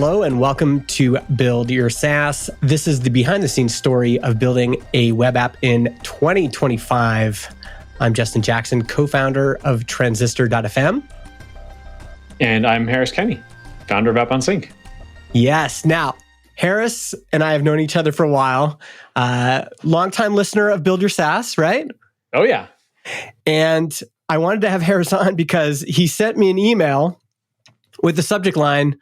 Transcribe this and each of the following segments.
Hello and welcome to Build Your SaaS. This is the behind the scenes story of building a web app in 2025. I'm Justin Jackson, co-founder of Transistor.fm. And I'm Harris Kenny, founder of App on Sync. Yes. Now, Harris and I have known each other for a while. Longtime listener of Build Your SaaS, right? Oh, yeah. And I wanted to have Harris on because he sent me an email with the subject line,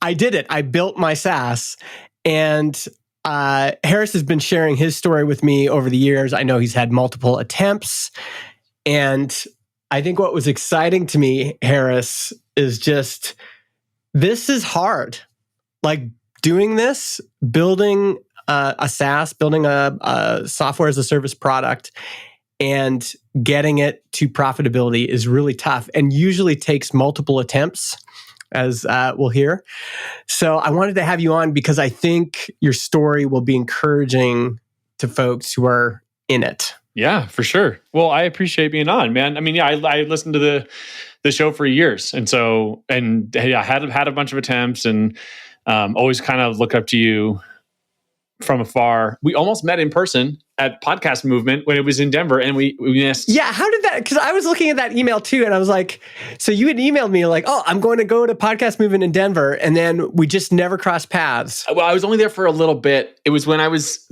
I did it. I built my SaaS. And Harris has been sharing his story with me over the years. I know he's had multiple attempts. And I think what was exciting to me, Harris, is just, this is hard. Like doing this, building a SaaS, building a software as a service product, and getting it to profitability is really tough and usually takes multiple attempts, as we'll hear. So I wanted to have you on because I think your story will be encouraging to folks who are in it. Yeah, for sure. Well, I appreciate being on, man. I mean, yeah, I listened to the show for years. And I had a bunch of attempts and always kind of look up to you from afar. We almost met in person at Podcast Movement when it was in Denver, and we missed. Yeah, how did that? Because I was looking at that email too, and I was like, so you had emailed me like, oh, I'm going to go to Podcast Movement in Denver, and then we just never crossed paths. Well, I was only there for a little bit. It was when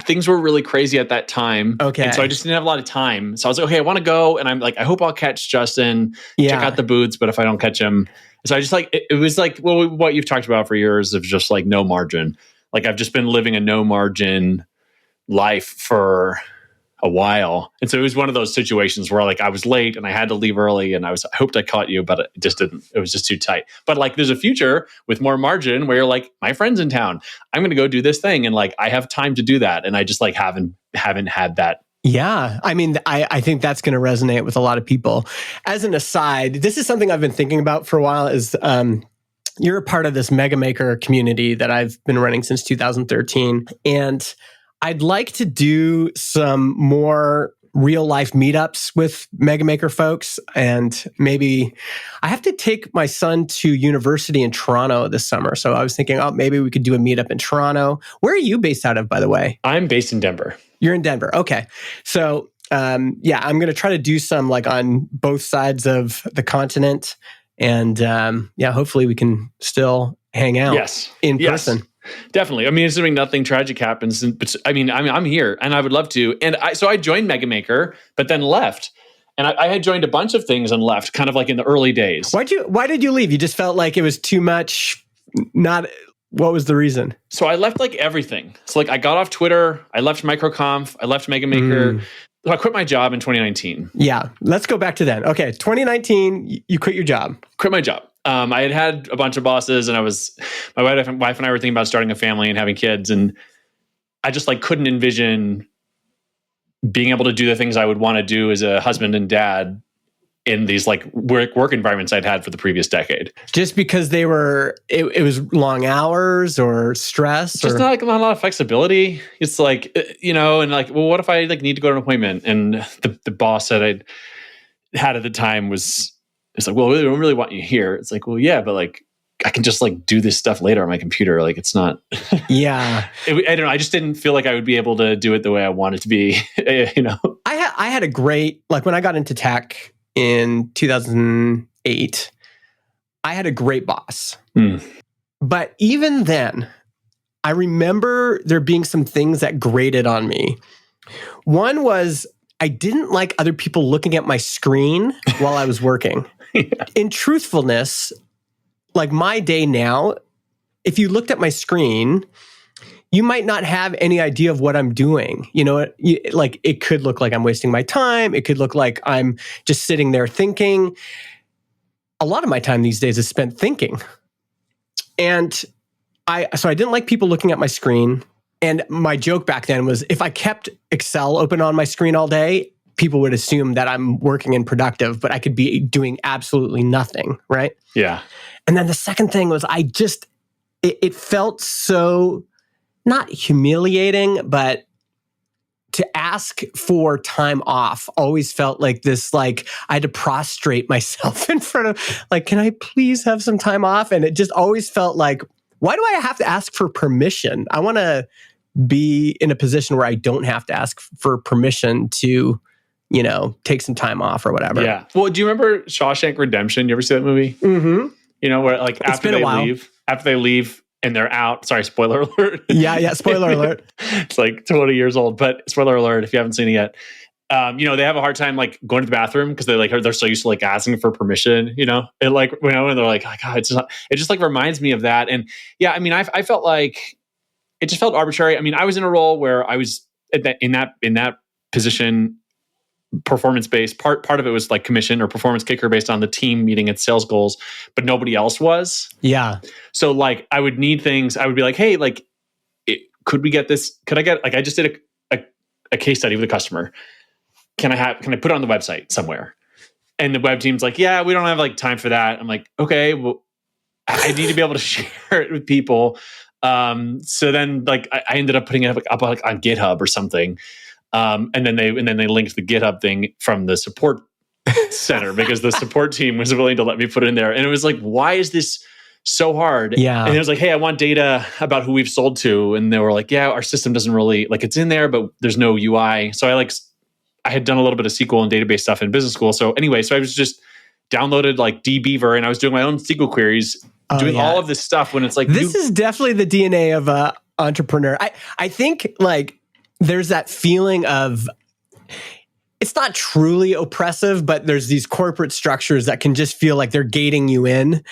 things were really crazy at that time. Okay. And so I just didn't have a lot of time. So I was like, okay, I want to go, and I'm like, I hope I'll catch Justin, check out the booths, but if I don't catch him. So I just like, it was like, well, what you've talked about for years of just like no margin. Like I've just been living a no margin life for a while. And so it was one of those situations where like I was late and I had to leave early and I hoped I caught you, but it just didn't. It was just too tight. But like there's a future with more margin where you're like, my friend's in town. I'm going to go do this thing. And like I have time to do that. And I just like haven't had that. Yeah. I mean, I think that's going to resonate with a lot of people. As an aside, this is something I've been thinking about for a while is you're a part of this Mega Maker community that I've been running since 2013. And I'd like to do some more real life meetups with Mega Maker folks. And maybe I have to take my son to university in Toronto this summer. So I was thinking, oh, maybe we could do a meetup in Toronto. Where are you based out of, by the way? I'm based in Denver. You're in Denver. Okay. So I'm going to try to do some like on both sides of the continent. And hopefully we can still hang out in person. Definitely. I mean, assuming nothing tragic happens, but I mean, I'm here and I would love to. And I joined Mega Maker, but then left. And I had joined a bunch of things and left kind of like in the early days. Why did you leave? You just felt like it was too much, what was the reason? So I left like everything. So like I got off Twitter, I left MicroConf, I left Mega Maker. So I quit my job in 2019. Yeah. Let's go back to then. Okay. 2019, you quit your job. Quit my job. I had a bunch of bosses and my wife and I were thinking about starting a family and having kids. And I just like couldn't envision being able to do the things I would want to do as a husband and dad in these like work environments I'd had for the previous decade. Just because it was long hours or stress? Just not a lot of flexibility. It's like, and like, well, what if I like need to go to an appointment? And the boss that I had at the time it's like, well, we don't really want you here. It's like, well, yeah, but like, I can just like do this stuff later on my computer. Like it's not. Yeah. I don't know. I just didn't feel like I would be able to do it the way I want it to be, I had a great, like when I got into tech in 2008, I had a great boss. But even then, I remember there being some things that grated on me. One was I didn't like other people looking at my screen while I was working. In truthfulness, like my day now, if you looked at my screen, you might not have any idea of what I'm doing. Like it could look like I'm wasting my time. It could look like I'm just sitting there thinking. A lot of my time these days is spent thinking. And so I didn't like people looking at my screen. And my joke back then was if I kept Excel open on my screen all day, people would assume that I'm working and productive, but I could be doing absolutely nothing, right? Yeah. And then the second thing was it felt so, not humiliating, but to ask for time off always felt like this, like I had to prostrate myself in front of, like, can I please have some time off? And it just always felt like, why do I have to ask for permission? I want to be in a position where I don't have to ask for permission to, take some time off or whatever. Yeah. Well, do you remember Shawshank Redemption? You ever see that movie? Mm-hmm. Where like after they leave and they're out. Sorry, spoiler alert. Yeah, spoiler alert. It's like 20 years old, but spoiler alert if you haven't seen it yet. They have a hard time like going to the bathroom because they're so used to like asking for permission, and like when they're like, oh, God, it just like reminds me of that. And yeah, I mean, I felt like it just felt arbitrary. I mean, I was in a role where I was in that position, performance based. Part of it was like commission or performance kicker based on the team meeting its sales goals, but nobody else was. Yeah. So like I would need things. I would be like, hey, like, could we get this? Could I get, like, I just did a case study with a customer. Can I put it on the website somewhere? And the web team's like, yeah, we don't have like time for that. I'm like, okay, well, I need to be able to share it with people. So then like I ended up putting it up like on GitHub or something. And then they linked the GitHub thing from the support center because the support team was willing to let me put it in there. And it was like, why is this so hard? Yeah. And it was like, hey, I want data about who we've sold to. And they were like, yeah, our system doesn't really, like, it's in there, but there's no UI. So I had done a little bit of SQL and database stuff in business school. So anyway, so I was just downloaded like dbeaver and I was doing my own SQL queries, doing all of this stuff when it's like, this is definitely the DNA of a entrepreneur. I think like there's that feeling of, it's not truly oppressive, but there's these corporate structures that can just feel like they're gating you in.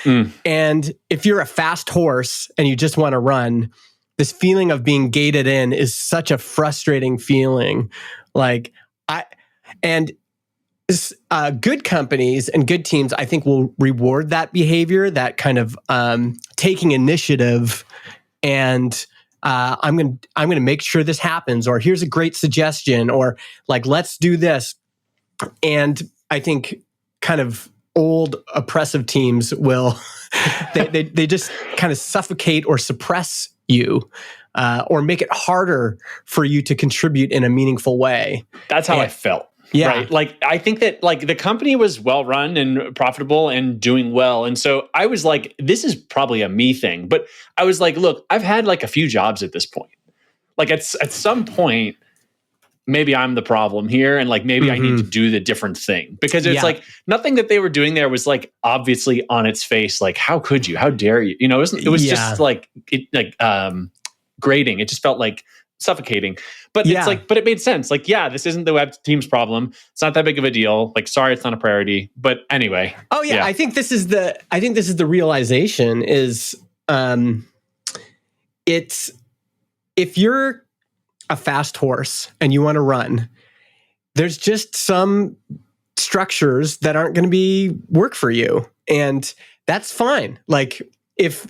And if you're a fast horse and you just want to run, this feeling of being gated in is such a frustrating feeling. Like good companies and good teams, I think, will reward that behavior, that kind of taking initiative and I'm going to make sure this happens, or here's a great suggestion, or like, let's do this. And I think kind of old oppressive teams will, they just kind of suffocate or suppress you, or make it harder for you to contribute in a meaningful way. That's how I felt. Yeah. Right. Like, I think that like the company was well run and profitable and doing well. And so I was like, this is probably a me thing. But I was like, look, I've had like a few jobs at this point. Like at some point, maybe I'm the problem here. And like, maybe I need to do the different thing, because it's like nothing that they were doing there was like obviously on its face. Like, how could you, how dare you? It was just like, grating. It just felt like suffocating. But it's like, but it made sense. Like, yeah, this isn't the web team's problem. It's not that big of a deal. Like, sorry, it's not a priority. But anyway. Oh yeah. I think this is the realization is, it's, if you're a fast horse and you want to run, there's just some structures that aren't going to work for you. And that's fine. Like if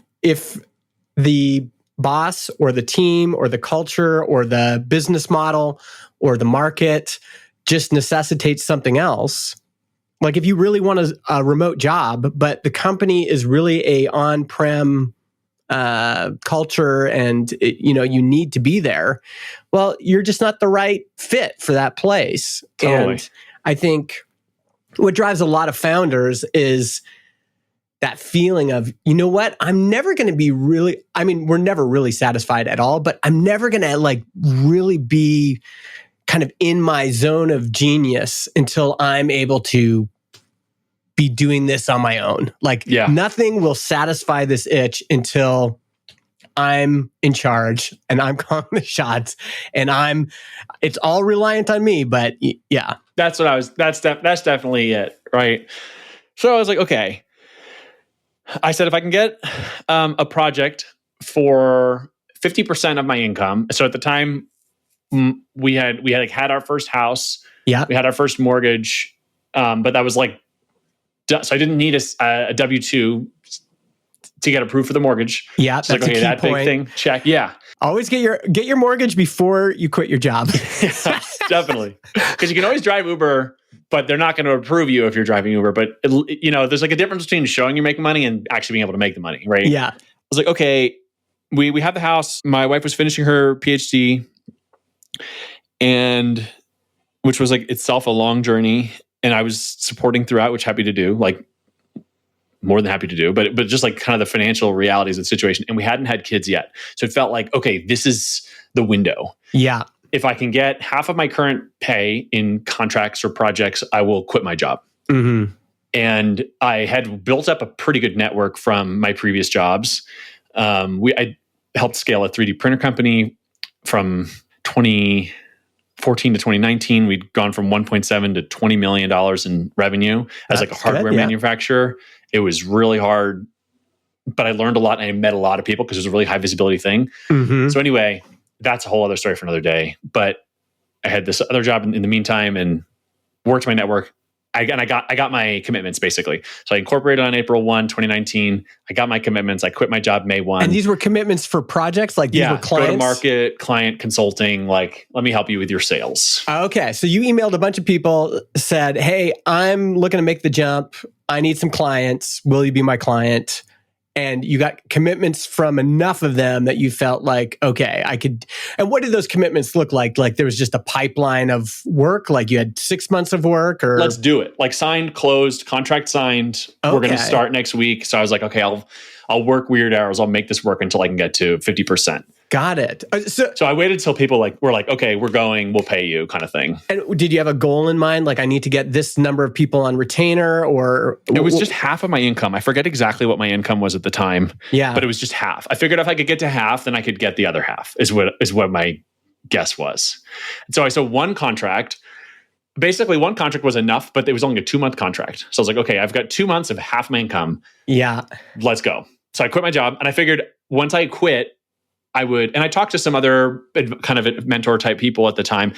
the boss or the team or the culture or the business model or the market just necessitates something else. Like if you really want a remote job, but the company is really a on-prem culture and you need to be there, well, you're just not the right fit for that place. Totally. And I think what drives a lot of founders is that feeling of, you know what, I'm never going to be really, I mean, we're never really satisfied at all, but I'm never going to like really be kind of in my zone of genius until I'm able to be doing this on my own. Like nothing will satisfy this itch until I'm in charge and I'm calling the shots and it's all reliant on me, but yeah. That's definitely it. Right. So I was like, okay. I said, if I can get a project for 50% of my income. So at the time we had our first house. Yeah. We had our first mortgage. But that was like, so I didn't need a W-2 to get approved for the mortgage. Yeah. So that's like, okay, that point. Big thing. Check. Yeah. Always get your mortgage before you quit your job. Yeah, definitely. Because you can always drive Uber, but they're not going to approve you if you're driving Uber. But there's like a difference between showing you're making money and actually being able to make the money, right? Yeah. I was like, okay, we have the house. My wife was finishing her PhD, and which was like itself a long journey. And I was supporting throughout, which happy to do, like more than happy to do, but just like kind of the financial realities of the situation. And we hadn't had kids yet. So it felt like, okay, this is the window. Yeah. If I can get half of my current pay in contracts or projects, I will quit my job. Mm-hmm. And I had built up a pretty good network from my previous jobs. I helped scale a 3D printer company from 2014 to 2019. We'd gone from 1.7 to $20 million in revenue as like a hardware manufacturer. It was really hard, but I learned a lot and I met a lot of people because it was a really high visibility thing. Mm-hmm. So anyway, that's a whole other story for another day. But I had this other job in the meantime and worked my network. I got my commitments basically. So I incorporated on April 1, 2019. I got my commitments. I quit my job May 1. And these were commitments for projects? Like these were clients? Go to market, client consulting, like, let me help you with your sales. Okay. So you emailed a bunch of people, said, hey, I'm looking to make the jump. I need some clients. Will you be my client? And you got commitments from enough of them that you felt like, okay, I could. And what did those commitments look like? Like there was just a pipeline of work? Like you had 6 months of work or? Let's do it. Like signed, closed, contract signed. Okay. We're going to start next week. So I was like, okay, I'll work weird hours. I'll make this work until I can get to 50%. Got it. So I waited till people were like, okay, we're going, we'll pay you kind of thing. And did you have a goal in mind? Like I need to get this number of people on retainer or? It was just half of my income. I forget exactly what my income was at the time. Yeah. But it was just half. I figured if I could get to half, then I could get the other half is what my guess was. And so I saw one contract. Basically one contract was enough, but it was only a 2-month contract. So I was like, okay, I've got 2 months of half my income. Yeah. Let's go. So I quit my job and I figured once I quit, I would, and I talked to some other kind of mentor type people at the time.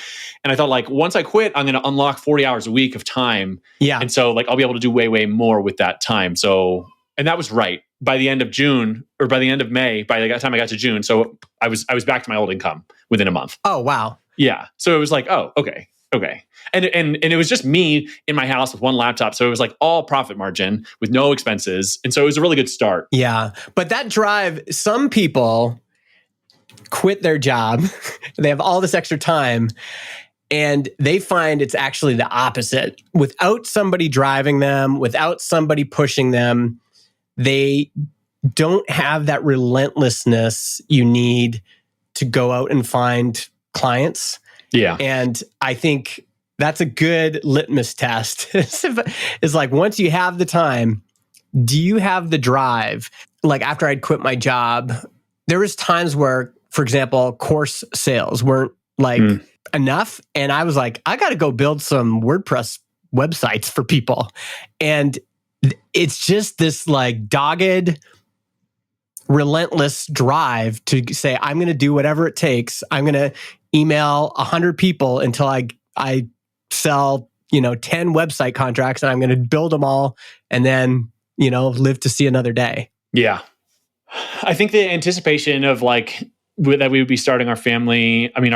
And I thought like, once I quit, I'm going to unlock 40 hours a week of time. Yeah. And so like, I'll be able to do way, way more with that time. So, and that was right. By the end of June or by the end of May, by the time I got to June. So I was back to my old income within a month. Oh, wow. Yeah. So it was like, oh, okay. And it was just me in my house with one laptop. So it was like all profit margin with no expenses. And so it was a really good start. Yeah. But that drive, some people quit their job. They have all this extra time and they find it's actually the opposite. Without somebody driving them, without somebody pushing them, they don't have that relentlessness you need to go out and find clients. Yeah. And I think that's a good litmus test. It's like, once you have the time, do you have the drive? Like after I'd quit my job, there was times where, for example, course sales weren't like enough. And I was like, I got to go build some WordPress websites for people. And it's just this like dogged, relentless drive to say, I'm going to do whatever it takes. I'm going to email 100 people until I sell, 10 website contracts and I'm going to build them all and then, live to see another day. Yeah. I think the anticipation of that we would be starting our family. I mean,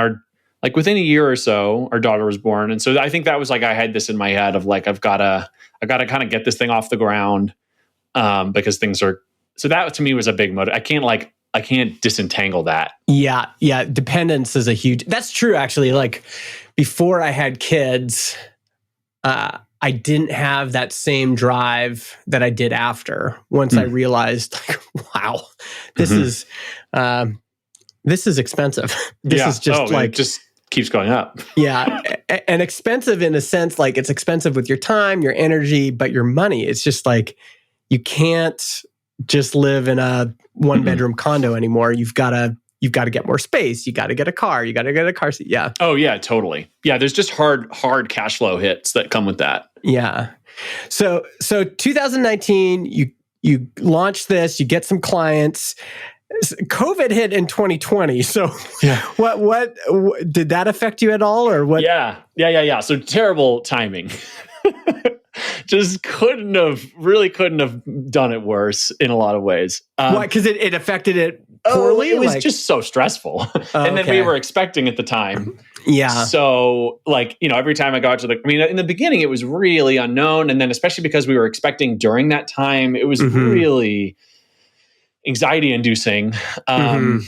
within a year or so, our daughter was born. And so I think that was I had this in my head of I've got to kind of get this thing off the ground because things are, so that to me was a big motive. I can't disentangle that. Yeah. Yeah. Dependence is that's true. Actually, before I had kids, I didn't have that same drive that I did after. Once I realized, wow, this is expensive. This is just it just keeps going up. Yeah. And expensive in a sense, it's expensive with your time, your energy, but your money. It's just you can't just live in a 1-bedroom condo anymore. You've got to get more space. You got to get a car. You got to get a car seat. Yeah. Oh yeah, totally. Yeah. There's just hard cash flow hits that come with that. Yeah. So 2019, you launch this, you get some clients. COVID hit in 2020. So yeah. What did that affect you at all or what? Yeah. So terrible timing. Just couldn't have done it worse in a lot everyone Why? Because it affected it poorly? It was just so stressful. And then we were expecting at the time. Yeah. So every time I got in the beginning, it was really unknown. And then especially because we were expecting during that time, it was really anxiety inducing. And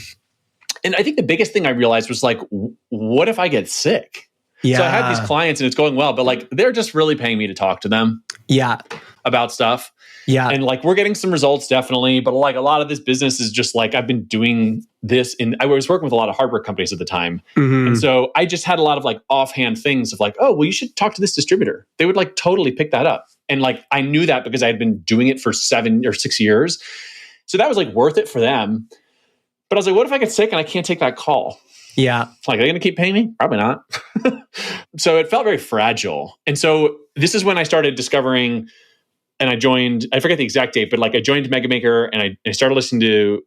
I think the biggest thing I realized was what if I get sick? Yeah. So I have these clients and it's going well, but like, they're just really paying me to talk to them. Yeah. About stuff. Yeah. And like, we're getting some results definitely, but like a lot of this business is just like, I've been doing this I was working with a lot of hardware companies at the time. Mm-hmm. And so I just had a lot of like offhand things of like, oh, well, you should talk to this distributor. They would like totally pick that up. And like, I knew that because I had been doing it for 7 or 6 years. So that was like worth it for them. But I was like, what if I get sick and I can't take that call? Yeah. Like, are they going to keep paying me? Probably not. So it felt very fragile. And so this is when I started discovering, and I joined, I forget the exact date, but like I joined Mega Maker and I started listening to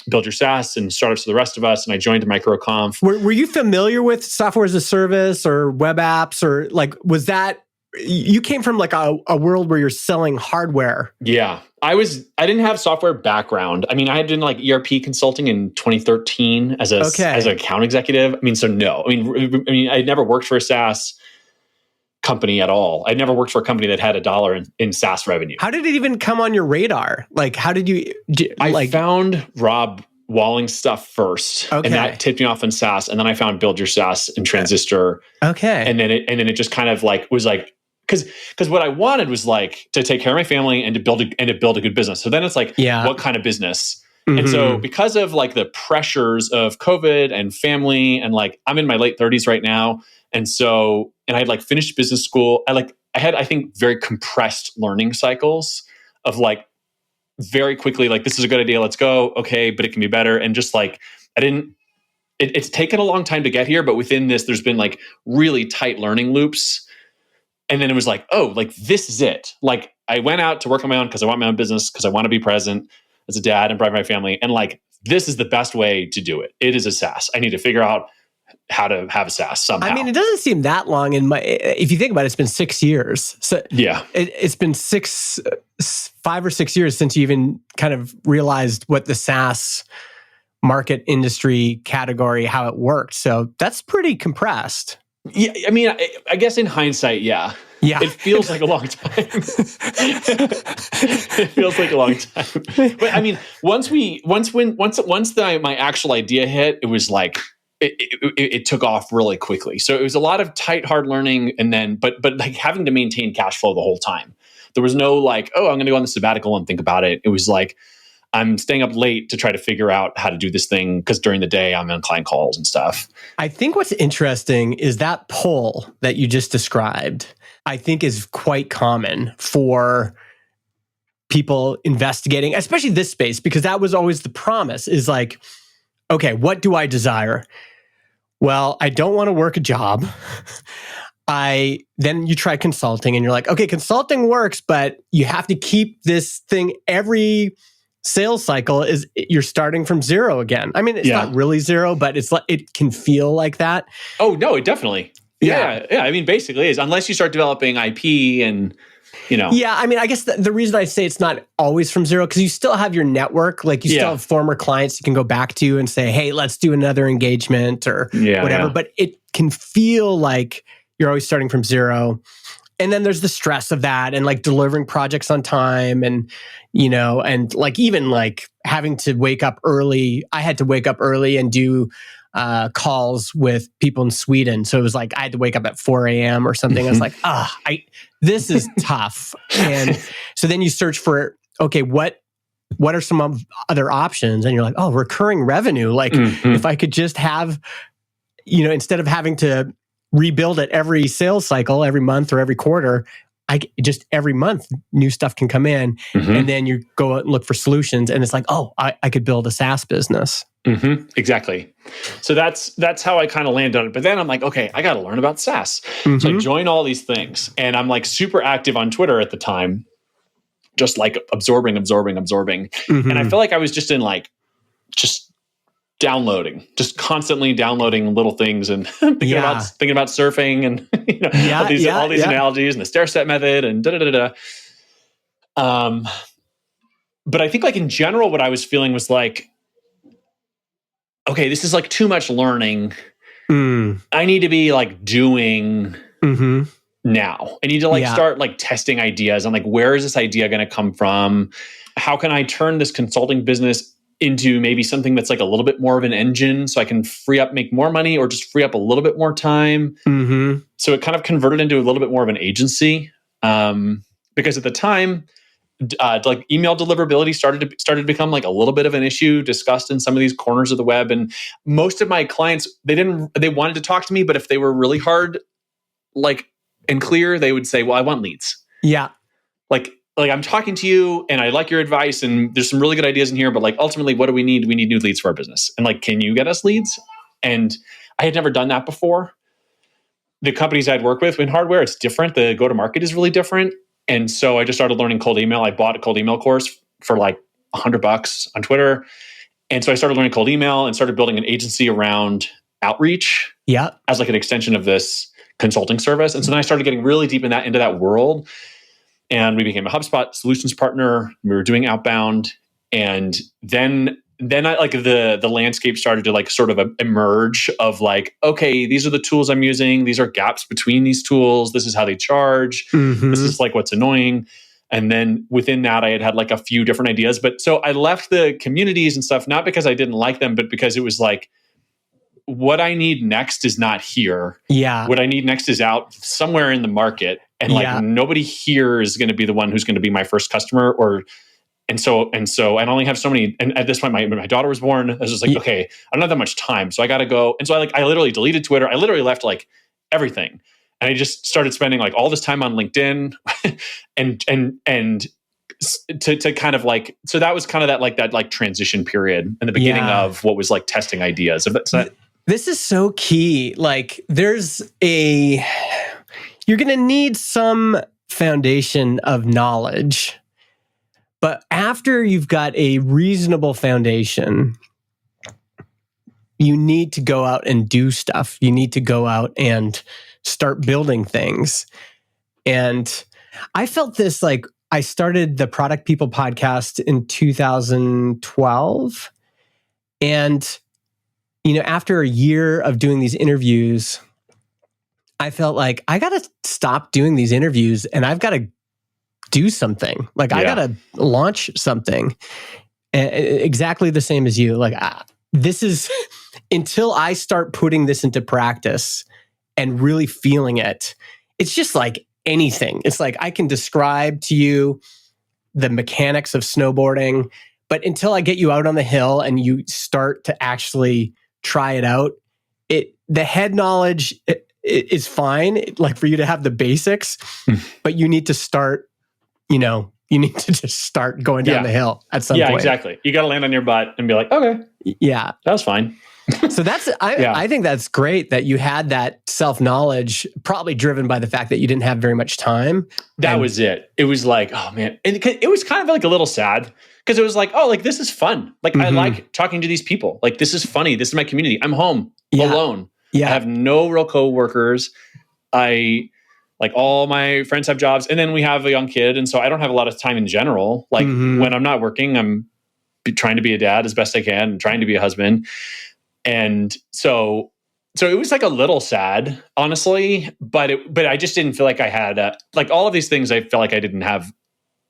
Build Your SaaS and Startups for the Rest of Us. And I joined MicroConf. Were you familiar with software as a service or web apps, or like, was that, you came from like a world where you're selling hardware? Yeah. I didn't have software background. I mean, I had done like ERP consulting in 2013 as an account executive. I mean, so no, I mean, I'd never worked for a SaaS company at all. I'd never worked for a company that had $1 in SaaS revenue. How did it even come on your radar? Like, how did you? I found Rob Walling's stuff first, and that tipped me off in SaaS. And then I found Build Your SaaS and Transistor. Okay, and then it just kind of like was like, because what I wanted was like to take care of my family and to build a good business. So then it's like, what kind of business? Mm-hmm. And so because of like the pressures of COVID and family, and like I'm in my late 30s right now, and I had like finished business school. I had, I think, very compressed learning cycles of like very quickly, like, this is a good idea, let's go. Okay, but it can be better. And just like, it's taken a long time to get here, but within this, there's been like really tight learning loops. And then it was like, oh, like, this is it. Like, I went out to work on my own because I want my own business, because I want to be present as a dad and provide my family. And like, this is the best way to do it. It is a SaaS. I need to figure out how to have a SaaS somehow. I mean, it doesn't seem that long if you think about it, it's been 6 years. So yeah, it's been 5 or 6 years since you even kind of realized what the SaaS market industry category, how it worked. So that's pretty compressed. Yeah, I mean, I guess in hindsight, yeah. It feels like a long time. It feels like a long time. But I mean, once my actual idea hit, it was like it took off really quickly. So it was a lot of tight, hard learning, and then but like having to maintain cash flow the whole time. There was no like, oh, I'm going to go on the sabbatical and think about it. It was like, I'm staying up late to try to figure out how to do this thing, because during the day I'm on client calls and stuff. I think what's interesting is that pull that you just described, I think, is quite common for people investigating, especially this space, because that was always the promise, is like, okay, what do I desire? Well, I don't want to work a job. Then you try consulting and you're like, okay, consulting works, but you have to keep this thing every sales cycle is you're starting from zero again. I mean, it's not really zero, but it's like, it can feel like that. Oh no, it definitely. Yeah. I mean, basically it is, unless you start developing IP and, you know. Yeah. I mean, I guess the reason I say it's not always from zero, because you still have your network, like you still have former clients you can go back to and say, hey, let's do another engagement or whatever. Yeah. But it can feel like you're always starting from zero. And then there's the stress of that and like delivering projects on time and, you know, and like even like having to wake up early. I had to wake up early and do calls with people in Sweden. So it was like I had to wake up at 4 a.m. or something. I was like, this is tough. And so then you search for, okay, what are some other options? And you're like, oh, recurring revenue. Like if I could just have, you know, instead of having to rebuild it every sales cycle, every month or every quarter, every month new stuff can come in, and then you go out and look for solutions, and it's like, oh, I could build a SaaS business. Exactly. So that's how I kind of landed on it. But then I'm like, okay, I got to learn about SaaS. So I join all these things, and I'm like super active on Twitter at the time, just like absorbing. And I feel like I was just in like, just constantly downloading little things and thinking about surfing and you know, all these analogies and the stair step method and but I think like in general, what I was feeling was like, okay, this is like too much learning. I need to be like doing now. I need to like start like testing ideas on like, where is this idea going to come from? How can I turn this consulting business into maybe something that's like a little bit more of an engine so I can make more money or just free up a little bit more time. Mm-hmm. So it kind of converted into a little bit more of an agency. Because at the time, like email deliverability started to become like a little bit of an issue discussed in some of these corners of the web. And most of my clients, they wanted to talk to me, but if they were really hard, like, and clear, they would say, well, I want leads. Yeah. Like I'm talking to you and I like your advice and there's some really good ideas in here, but like ultimately, what do we need? We need new leads for our business. And like, can you get us leads? And I had never done that before. The companies I'd worked with in hardware, it's different. The go-to-market is really different. And so I just started learning cold email. I bought a cold email course for like $100 on Twitter. And so I started learning cold email and started building an agency around outreach as like an extension of this consulting service. And so then I started getting really deep into that world. And we became a HubSpot solutions partner. We were doing outbound. And then I like the landscape started to like sort of emerge of like, okay, these are the tools I'm using. These are gaps between these tools. This is how they charge. Mm-hmm. This is like what's annoying. And then within that, I had like a few different ideas. But so I left the communities and stuff, not because I didn't like them, but because it was like, what I need next is not here. Yeah. What I need next is out somewhere in the market. And like nobody here is going to be the one who's going to be my first customer And so I only have so many. And at this point, my daughter was born. I was just like, okay, I don't have that much time. So I got to go. And so I literally deleted Twitter. I literally left like everything. And I just started spending like all this time on LinkedIn and to kind of like, so that was kind of that transition period in the beginning of what was like testing ideas. This is so key. Like you're going to need some foundation of knowledge. But after you've got a reasonable foundation, you need to go out and do stuff. You need to go out and start building things. And I felt this like I started the Product People podcast in 2012. And, after a year of doing these interviews, I felt like I got to stop doing these interviews and I've got to do something. Like I got to launch something. Exactly the same as you. Like this is until I start putting this into practice and really feeling it. It's just like anything. It's like I can describe to you the mechanics of snowboarding, but until I get you out on the hill and you start to actually try it out, the head knowledge is fine. Like for you to have the basics, but you need to start. You need to just start going down the hill at some point. Yeah, exactly. You got to land on your butt and be like, okay, that was fine. So I think that's great that you had that self-knowledge, probably driven by the fact that you didn't have very much time. That was it. It was like, oh man. And it was kind of like a little sad because it was like, oh, like this is fun. Like I like talking to these people. Like this is funny. This is my community. I'm home alone. Yeah. I have no real coworkers. Like all my friends have jobs and then we have a young kid. And so I don't have a lot of time in general. Like when I'm not working, I'm trying to be a dad as best I can and trying to be a husband. And so it was like a little sad, honestly, but I just didn't feel like I had like all of these things. I felt like I didn't have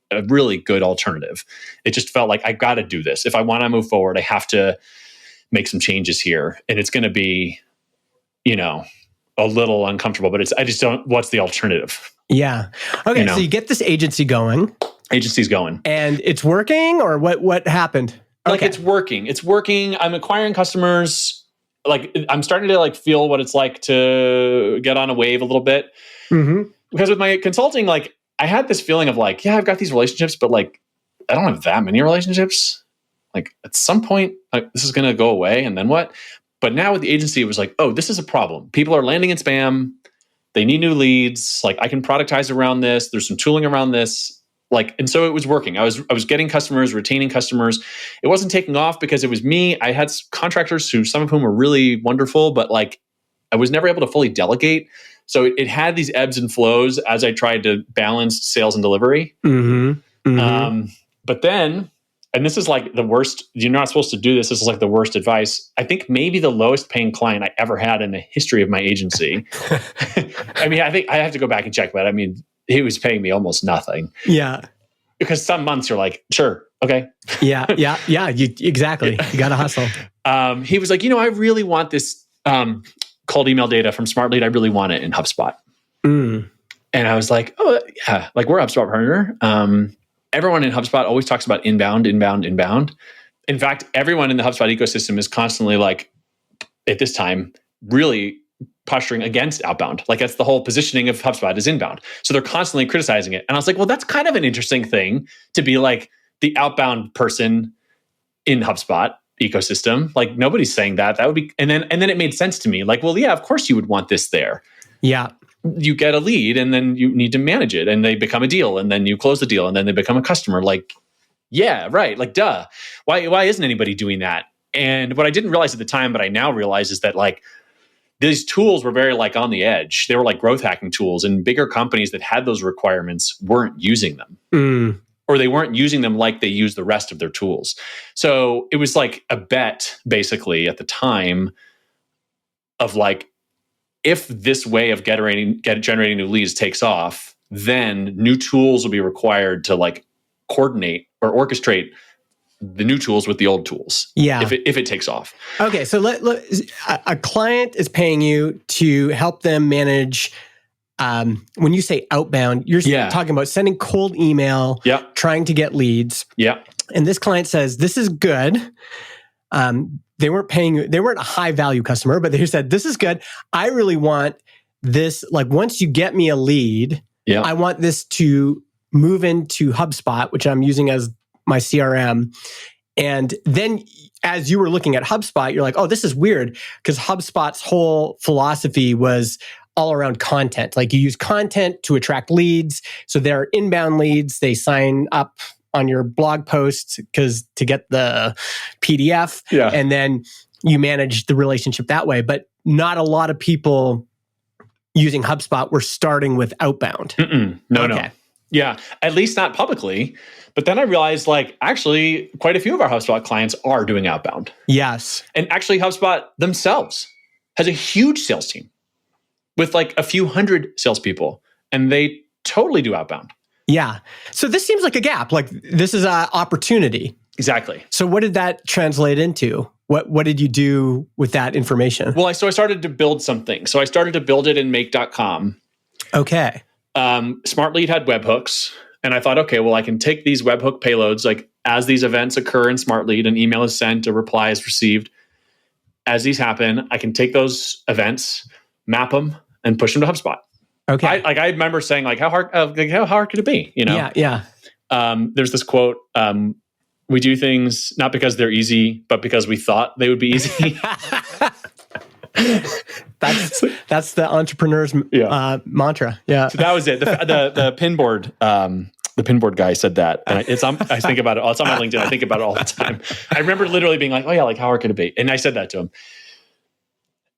a really good alternative. It just felt like I got to do this. If I want to move forward, I have to make some changes here and it's going to be, a little uncomfortable, but I just don't, what's the alternative? Yeah. Okay. So you get this agency going. Agency's going. And it's working or what happened? Like it's working. It's working. I'm acquiring customers. Like I'm starting to like feel what it's like to get on a wave a little bit. Mm-hmm. Because with my consulting, like I had this feeling of like, I've got these relationships, but like, I don't have that many relationships. Like at some point, this is going to go away. And then what? But now with the agency, it was like, oh, this is a problem. People are landing in spam. They need new leads. Like I can productize around this. There's some tooling around this. Like, and so it was working. I was getting customers, retaining customers. It wasn't taking off because it was me. I had contractors some of whom were really wonderful, but like I was never able to fully delegate. So it had these ebbs and flows as I tried to balance sales and delivery. Mm-hmm. Mm-hmm. But then, and this is like the worst, you're not supposed to do this. This is like the worst advice. I think maybe the lowest paying client I ever had in the history of my agency. I mean, I think I have to go back and check, but I mean, he was paying me almost nothing. Yeah. Because some months you're like, sure, okay. Yeah. Exactly. You got to hustle. He was like, I really want this cold email data from SmartLead. I really want it in HubSpot. And I was like, oh yeah, like we're a HubSpot partner. Everyone in HubSpot always talks about inbound. In fact, everyone in the HubSpot ecosystem is constantly like, at this time, really posturing against outbound. Like that's the whole positioning of HubSpot is inbound. So they're constantly criticizing it. And I was like, well, that's kind of an interesting thing to be like the outbound person in HubSpot ecosystem. Like nobody's saying that. That would be, and then it made sense to me. Like, well, yeah, of course you would want this there. Yeah. You get a lead and then you need to manage it and they become a deal and then you close the deal and then they become a customer. Like, yeah, right. Like, duh. Why isn't anybody doing that? And what I didn't realize at the time, but I now realize is that like these tools were very like on the edge. They were like growth hacking tools and bigger companies that had those requirements weren't using them. Or they weren't using them like they use the rest of their tools. So it was like a bet basically at the time of like, if this way of generating new leads takes off, then new tools will be required to like coordinate or orchestrate the new tools with the old tools. Yeah. If it takes off. Okay. So a client is paying you to help them manage. When you say outbound, you're talking about sending cold email, trying to get leads. Yeah. And this client says, this is good. They weren't paying you. They weren't a high value customer, but they said, this is good. I really want this. Like once you get me a lead, I want this to move into HubSpot, which I'm using as my CRM. And then as you were looking at HubSpot, you're like, oh, this is weird because HubSpot's whole philosophy was all around content. Like you use content to attract leads. So there are inbound leads. They sign up on your blog post to get the PDF. Yeah. And then you manage the relationship that way. But not a lot of people using HubSpot were starting with outbound. No. Yeah, at least not publicly. But then I realized like actually quite a few of our HubSpot clients are doing outbound. Yes. And actually HubSpot themselves has a huge sales team with like a few hundred salespeople, and they totally do outbound. Yeah. So this seems like a gap. Like this is an opportunity. Exactly. So what did that translate into? What did you do with that information? Well, so I started to build something. So I started to build it in make.com. Okay. SmartLead had webhooks. And I thought, okay, well, I can take these webhook payloads, like as these events occur in SmartLead, an email is sent, a reply is received. As these happen, I can take those events, map them, and push them to HubSpot. Okay. I remember saying, like, how hard could it be? You know? Yeah. There's this quote: "We do things not because they're easy, but because we thought they would be easy." That's the entrepreneur's mantra. Yeah. So that was it. The pinboard. The pinboard guy said that. And I think about it. It's on my LinkedIn. I think about it all the time. I remember literally being like, "Oh yeah, like how hard could it be?" And I said that to him.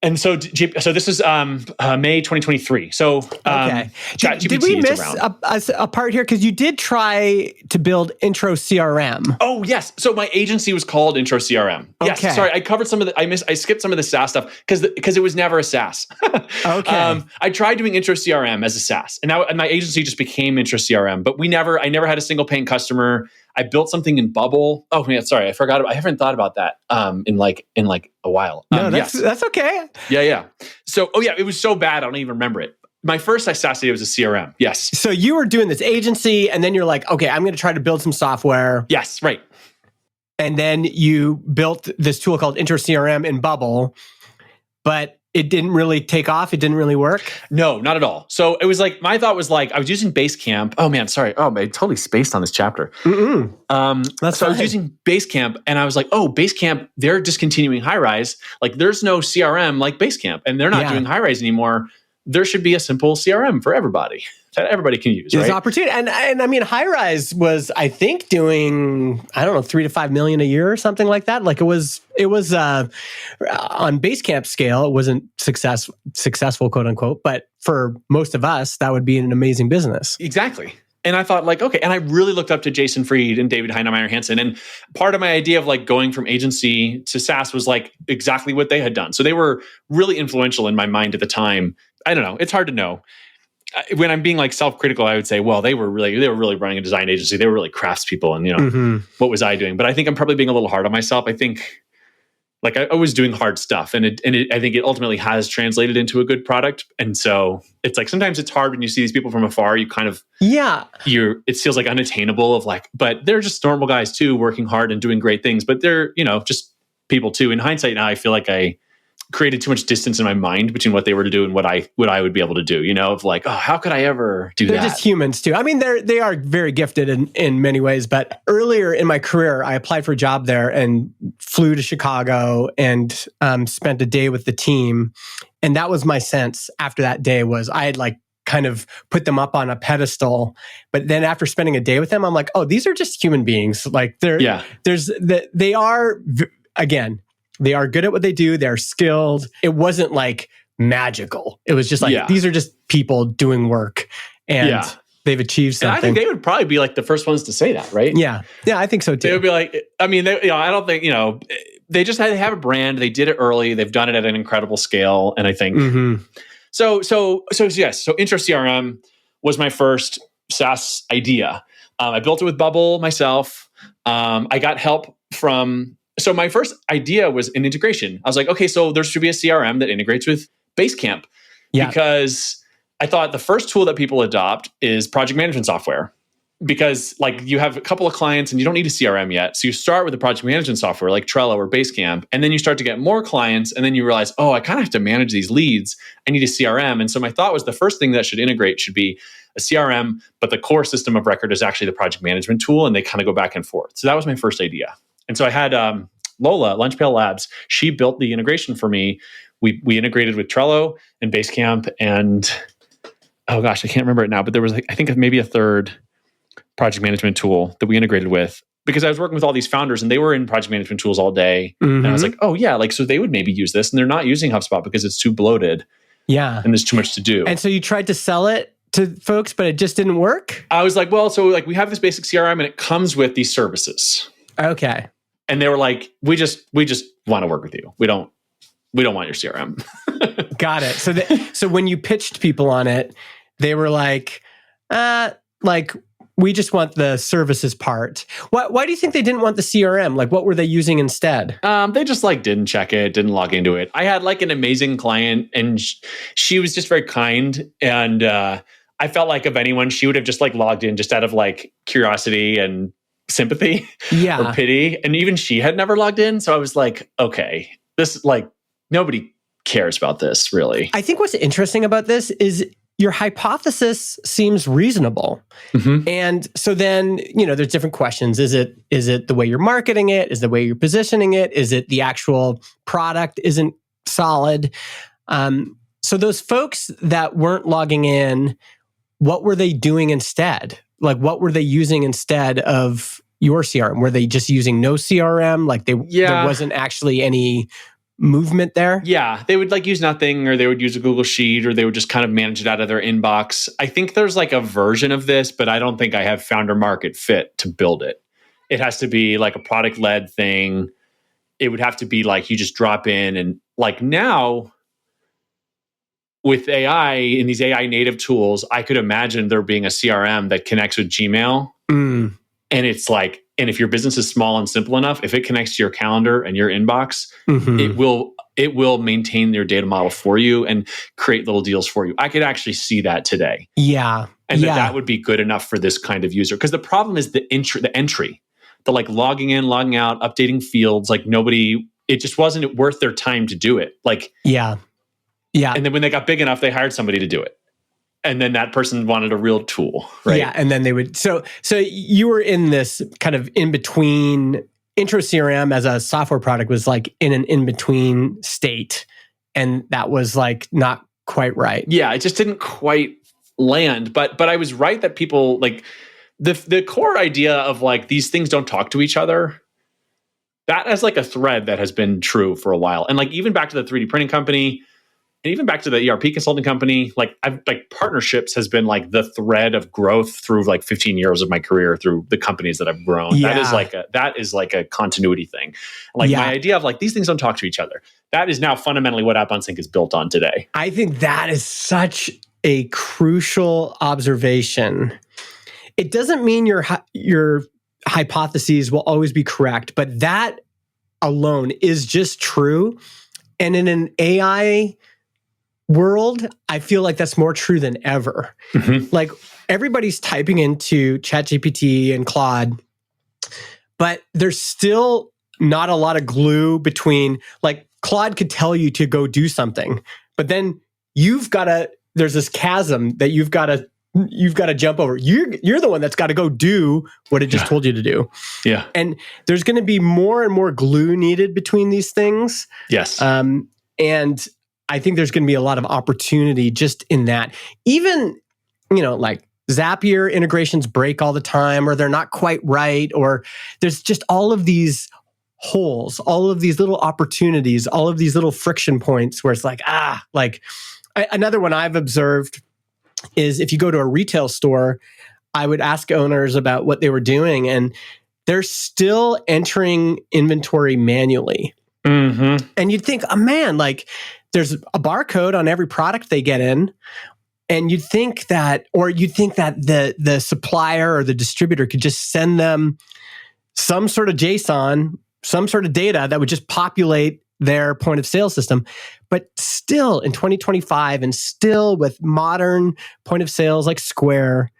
And so this is May 2023. So okay. Did we miss a part here? Because you did try to build Intro CRM. Oh yes. So my agency was called Intro CRM. Yes. Okay. Sorry, I covered some of the. I skipped some of the SaaS stuff because it was never a SaaS. Okay. I tried doing Intro CRM as a SaaS, and my agency just became Intro CRM. But I never had a single paying customer. I built something in Bubble. Oh man, sorry, I forgot. I haven't thought about that in like a while. No, that's okay. Yeah. So, it was so bad I don't even remember it. My first SaaS idea was a CRM. Yes. So you were doing this agency, and then you're like, okay, I'm going to try to build some software. Yes, right. And then you built this tool called Intro CRM in Bubble, but it didn't really take off. It didn't really work. No, not at all. So it was like, my thought was like, I was using Basecamp. Oh man, sorry. Oh, I totally spaced on this chapter. That's so I was using Basecamp, and I was like, oh, Basecamp, they're discontinuing Highrise. Like there's no CRM like Basecamp, and they're not doing Highrise anymore. There should be a simple CRM for everybody that everybody can use. There's right? opportunity. And I mean, Highrise was, I think, doing, I don't know, 3 to 5 million a year or something like that. Like it was on Basecamp scale, it wasn't successful, quote unquote. But for most of us, that would be an amazing business. Exactly. And I thought like, okay. And I really looked up to Jason Fried and David Heinemeier Hansen. And part of my idea of like going from agency to SaaS was like exactly what they had done. So they were really influential in my mind at the time. I don't know. It's hard to know. when I'm being like self-critical, I would say, well, they were really running a design agency. They were really craftspeople, and what was I doing? But I think I'm probably being a little hard on myself. I think like I was doing hard stuff, and I think it ultimately has translated into a good product. And so it's like sometimes it's hard when you see these people from afar. You kind of it feels like unattainable of like, but they're just normal guys too, working hard and doing great things. But they're just people too. In hindsight, now I feel like I created too much distance in my mind between what they were to do and what I would be able to do, of like, oh, how could I ever do that? They're just humans too. I mean, they are very gifted in many ways, but earlier in my career, I applied for a job there and flew to Chicago and spent a day with the team. And that was my sense after that day was I had like kind of put them up on a pedestal. But then after spending a day with them, I'm like, oh, these are just human beings. Like they are, again, they are good at what they do. They're skilled. It wasn't like magical. It was just like, these are just people doing work and they've achieved something. And I think they would probably be like the first ones to say that, right? Yeah. Yeah, I think so too. They would be like, I mean, I don't think, they just they have a brand. They did it early. They've done it at an incredible scale. And I think, so yes. So Intro CRM was my first SaaS idea. I built it with Bubble myself. I got help from... So my first idea was an integration. I was like, okay, so there should be a CRM that integrates with Basecamp. Because I thought the first tool that people adopt is project management software. Because like you have a couple of clients and you don't need a CRM yet. So you start with a project management software like Trello or Basecamp, and then you start to get more clients, and then you realize, oh, I kind of have to manage these leads. I need a CRM. And so my thought was the first thing that should integrate should be a CRM, but the core system of record is actually the project management tool, and they kind of go back and forth. So that was my first idea. And so I had Lola, Lunch Pail Labs. She built the integration for me. We integrated with Trello and Basecamp, and oh gosh, I can't remember it now, but there was I think maybe a third project management tool that we integrated with, because I was working with all these founders and they were in project management tools all day. And I was like, oh yeah, like so they would maybe use this, and they're not using HubSpot because it's too bloated. Yeah. And there's too much to do. And so you tried to sell it to folks, but it just didn't work? I was like, well, so like we have this basic CRM and it comes with these services. Okay. And they were like, we just want to work with you. We don't want your CRM. Got it. So when you pitched people on it, they were like we just want the services part. Why do you think they didn't want the CRM? Like, what were they using instead? They just like didn't check it, didn't log into it. I had like an amazing client, and she was just very kind. And I felt like if anyone, she would have just like logged in just out of like curiosity and sympathy or pity. And even she had never logged in. So I was like, okay, this like nobody cares about this really. I think what's interesting about this is your hypothesis seems reasonable. And so then, there's different questions. Is it the way you're marketing it? Is it the way you're positioning it? Is it the actual product isn't solid? So those folks that weren't logging in, what were they doing instead? Like, what were they using instead of your CRM? Were they just using no CRM? Like there wasn't actually any movement there? Yeah, they would like use nothing, or they would use a Google Sheet, or they would just kind of manage it out of their inbox. I think there's like a version of this, but I don't think I have founder market fit to build it. It has to be like a product-led thing. It would have to be like you just drop in, and like now with AI and these AI native tools, I could imagine there being a CRM that connects with Gmail. And it's like, and if your business is small and simple enough, if it connects to your calendar and your inbox, it will maintain your data model for you and create little deals for you. I could actually see that today. Yeah. And that would be good enough for this kind of user. Because the problem is the entry, the like logging in, logging out, updating fields, like it just wasn't worth their time to do it. Like, yeah. And then when they got big enough, they hired somebody to do it. And then that person wanted a real tool, right? Yeah, and then they would... So you were in this kind of in-between... Intro CRM as a software product was like in an in-between state. And that was like not quite right. Yeah, it just didn't quite land. But I was right that people... like the core idea of like these things don't talk to each other, that is like a thread that has been true for a while. And like even back to the 3D printing company... and even back to the ERP consulting company, like partnerships has been like the thread of growth through like 15 years of my career through the companies that I've grown. Yeah. That is like a continuity thing. Like my idea of like these things don't talk to each other. That is now fundamentally what App Unsync is built on today. I think that is such a crucial observation. It doesn't mean your hypotheses will always be correct, but that alone is just true. And in an AI world, I feel like that's more true than ever. Mm-hmm. Like everybody's typing into ChatGPT and Claude, but there's still not a lot of glue between, like Claude could tell you to go do something, but then there's this chasm that you've got to jump over. You're the one that's got to go do what it just told you to do. Yeah. And there's going to be more and more glue needed between these things. Yes. And I think there's going to be a lot of opportunity just in that. Even, like Zapier integrations break all the time, or they're not quite right, or there's just all of these holes, all of these little opportunities, all of these little friction points where it's like, another one I've observed is if you go to a retail store, I would ask owners about what they were doing, and they're still entering inventory manually. Mm-hmm. And you'd think, oh man, like there's a barcode on every product they get in. And you'd think that the supplier or the distributor could just send them some sort of JSON, some sort of data that would just populate their point of sale system. But still in 2025 and still with modern point of sales like Square,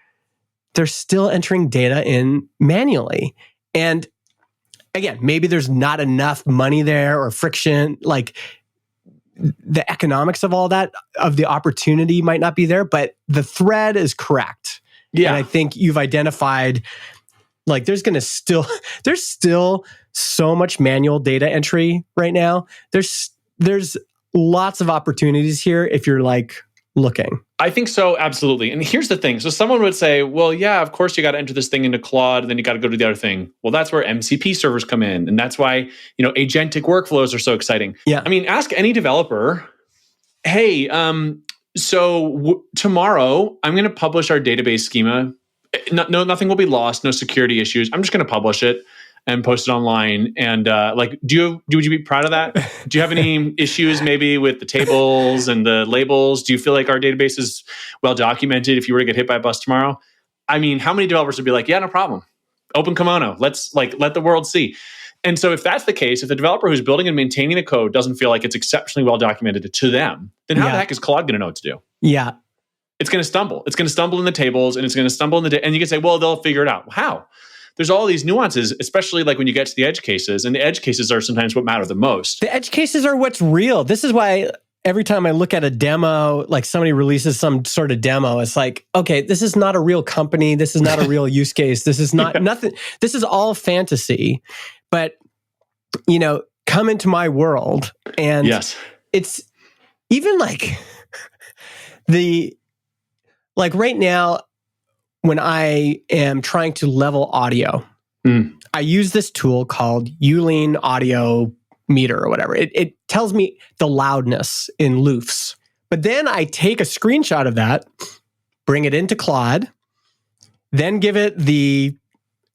they're still entering data in manually. And again, maybe there's not enough money there or friction, like the economics of all that, of the opportunity might not be there, but the thread is correct. Yeah. And I think you've identified, like there's still so much manual data entry right now. There's lots of opportunities here if you're like looking. I think so, absolutely. And here's the thing. So someone would say, well, yeah, of course you got to enter this thing into Claude, and then you got to go to the other thing. Well, that's where MCP servers come in. And that's why, agentic workflows are so exciting. Yeah. I mean, ask any developer, hey, tomorrow I'm going to publish our database schema. Nothing will be lost, no security issues. I'm just going to publish it and post it online. And would you be proud of that? Do you have any issues maybe with the tables and the labels? Do you feel like our database is well documented if you were to get hit by a bus tomorrow? I mean, how many developers would be like, yeah, no problem. Open kimono. Let's let the world see. And so if that's the case, if the developer who's building and maintaining the code doesn't feel like it's exceptionally well documented to them, then how the heck is Claude going to know what to do? Yeah. It's going to stumble. It's going to stumble in the tables, and it's going to stumble in the and you can say, well, they'll figure it out. How? There's all these nuances, especially like when you get to the edge cases, and the edge cases are sometimes what matter the most. The edge cases are what's real. This is why every time I look at a demo, like somebody releases some sort of demo, it's like, okay, this is not a real company. This is not a real use case. This is not nothing. This is all fantasy. But, come into my world, and it's even like right now, when I am trying to level audio, I use this tool called Ulean Audio Meter or whatever. It tells me the loudness in loofs. But then I take a screenshot of that, bring it into Claude, then give it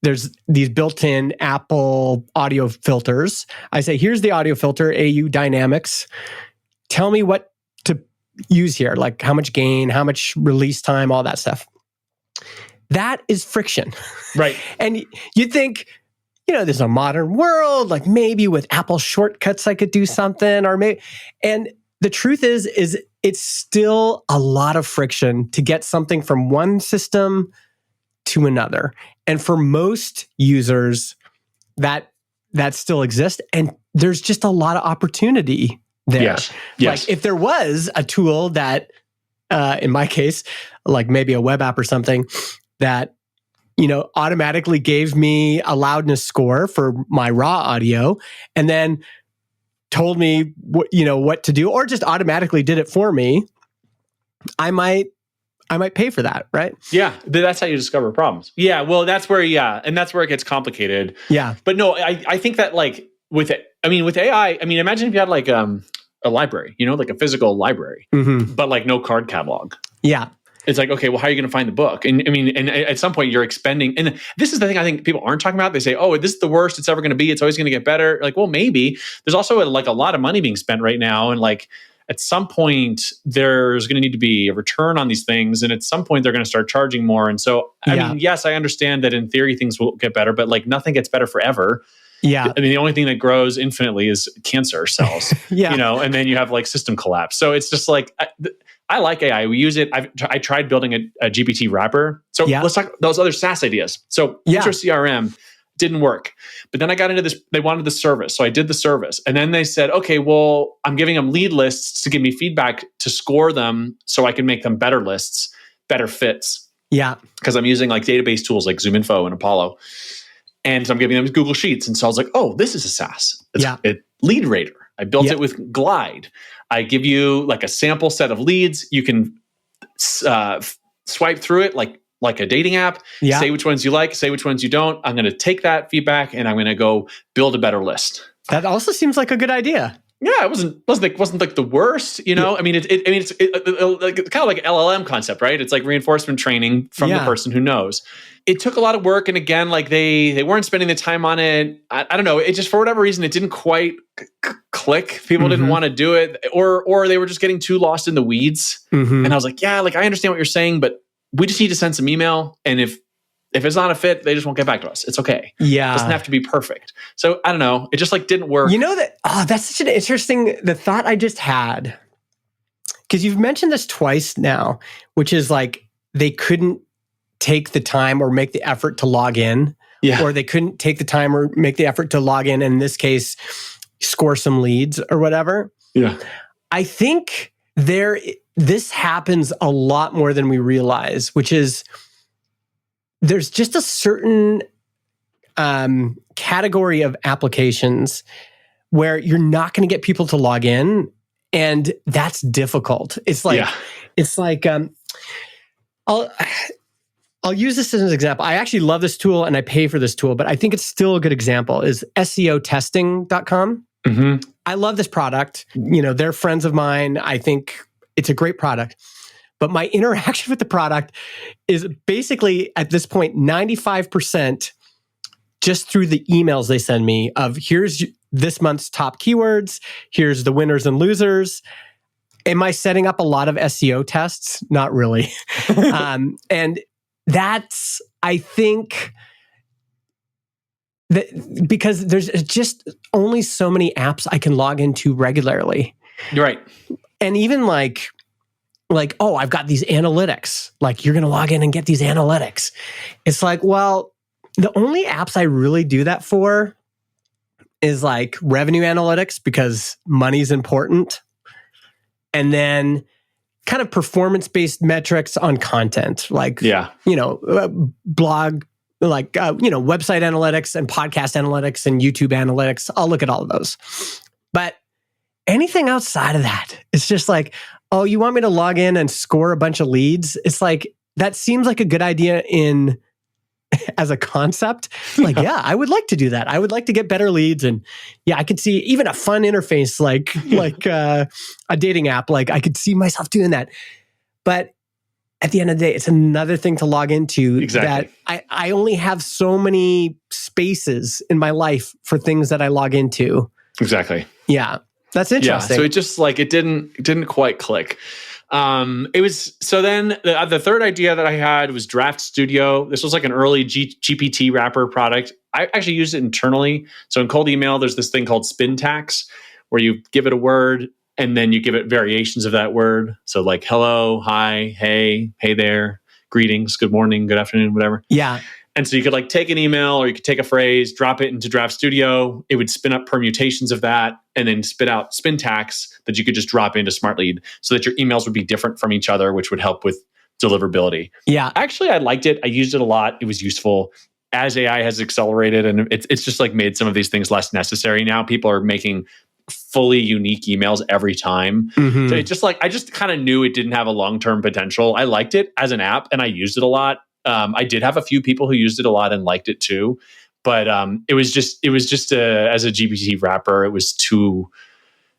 there's these built-in Apple audio filters. I say, here's the audio filter, AU Dynamics. Tell me what to use here, like how much gain, how much release time, all that stuff. That is friction. Right. And you think, there's a modern world, like maybe with Apple shortcuts I could do something, or maybe, and the truth is it's still a lot of friction to get something from one system to another. And for most users, that still exists, and there's just a lot of opportunity there. Yes. Like if there was a tool that, in my case, like maybe a web app or something that, automatically gave me a loudness score for my raw audio, and then told me what to do, or just automatically did it for me, I might pay for that, right? Yeah, that's how you discover problems. Yeah, well, that's where and that's where it gets complicated. Yeah, but no, I think that like with AI, imagine if you had like a library, like a physical library, but like no card catalog. Yeah. It's like, okay, well, how are you going to find the book? And and at some point you're expending, and this is the thing I think people aren't talking about. They say, oh, this is the worst it's ever going to be. It's always going to get better. Like, well, maybe. There's also a lot of money being spent right now. And like, at some point there's going to need to be a return on these things. And at some point they're going to start charging more. And so, I mean, yes, I understand that in theory things will get better, but like nothing gets better forever. Yeah. I mean, the only thing that grows infinitely is cancer cells, and then you have like system collapse. So it's just like, I like AI. We use it. I tried building a GPT wrapper. So let's talk those other SaaS ideas. So Intro CRM didn't work. But then I got into this, they wanted the service. So I did the service. And then they said, okay, well, I'm giving them lead lists to give me feedback to score them so I can make them better lists, better fits. Yeah. Because I'm using like database tools like ZoomInfo and Apollo. And so I'm giving them Google Sheets. And so I was like, oh, this is a SaaS. It's Lead Rater. I built it with Glide. I give you like a sample set of leads. You can swipe through it like a dating app, say which ones you like, say which ones you don't. I'm going to take that feedback and I'm going to go build a better list. That also seems like a good idea. Yeah, it wasn't like the worst, you know. I mean, it's like, kind of like an LLM concept, right? It's like reinforcement training from the person who knows. It took a lot of work, and again, like they weren't spending the time on it. I don't know. It just, for whatever reason, it didn't quite click. People didn't want to do it, or they were just getting too lost in the weeds. And I was like, yeah, like I understand what you're saying, but we just need to send some email, and if it's not a fit, they just won't get back to us. It's okay. Yeah. It doesn't have to be perfect. So I don't know. It just like didn't work. You know that, that's such an interesting, the thought I just had, because you've mentioned this twice now, which is like they couldn't take the time or make the effort to log in, or they couldn't take the time or make the effort to log in, and in this case, score some leads or whatever. Yeah. I think this happens a lot more than we realize, which is there's just a certain category of applications where you're not going to get people to log in, and that's difficult. It's like, I'll use this as an example. I actually love this tool and I pay for this tool, but I think it's still a good example is SEOtesting.com. I love this product. You know, they're friends of mine. I think it's a great product. But my interaction with the product is basically, at this point, 95% just through the emails they send me of here's this month's top keywords, here's the winners and losers. Am I setting up a lot of SEO tests? Not really. And that's, I think, because there's just only so many apps I can log into regularly. You're right. And even like, oh, I've got these analytics. Like, you're going to log in and get these analytics. It's like, well, the only apps I really do that for is like revenue analytics, because money's important. And then kind of performance-based metrics on content, like, blog, like, website analytics and podcast analytics and YouTube analytics. I'll look at all of those. But anything outside of that, it's just like, oh, you want me to log in and score a bunch of leads? It's like, that seems like a good idea as a concept. Like, yeah, I would like to do that. I would like to get better leads. And I could see even a fun interface, like a dating app. Like, I could see myself doing that. But at the end of the day, it's another thing to log into. Exactly. That I only have so many spaces in my life for things that I log into. Exactly. Yeah. That's interesting. Yeah, so it just like it didn't quite click. It was, so then the third idea that I had was Draft Studio. This was like an early GPT wrapper product. I actually used it internally. So in cold email, there's this thing called spin tax, where you give it a word and then you give it variations of that word. So like hello, hi, hey there, greetings, good morning, good afternoon, whatever. Yeah. And so you could like take an email, or you could take a phrase, drop it into Draft Studio. It would spin up permutations of that and then spit out spin tax that you could just drop into Smart Lead, so that your emails would be different from each other, which would help with deliverability. Yeah. Actually, I liked it. I used it a lot. It was useful. As AI has accelerated, and it's just like made some of these things less necessary now. People are making fully unique emails every time. So it just like, I just kind of knew it didn't have a long-term potential. I liked it as an app and I used it a lot. I did have a few people who used it a lot and liked it too, but it was just as a GPT wrapper, it was too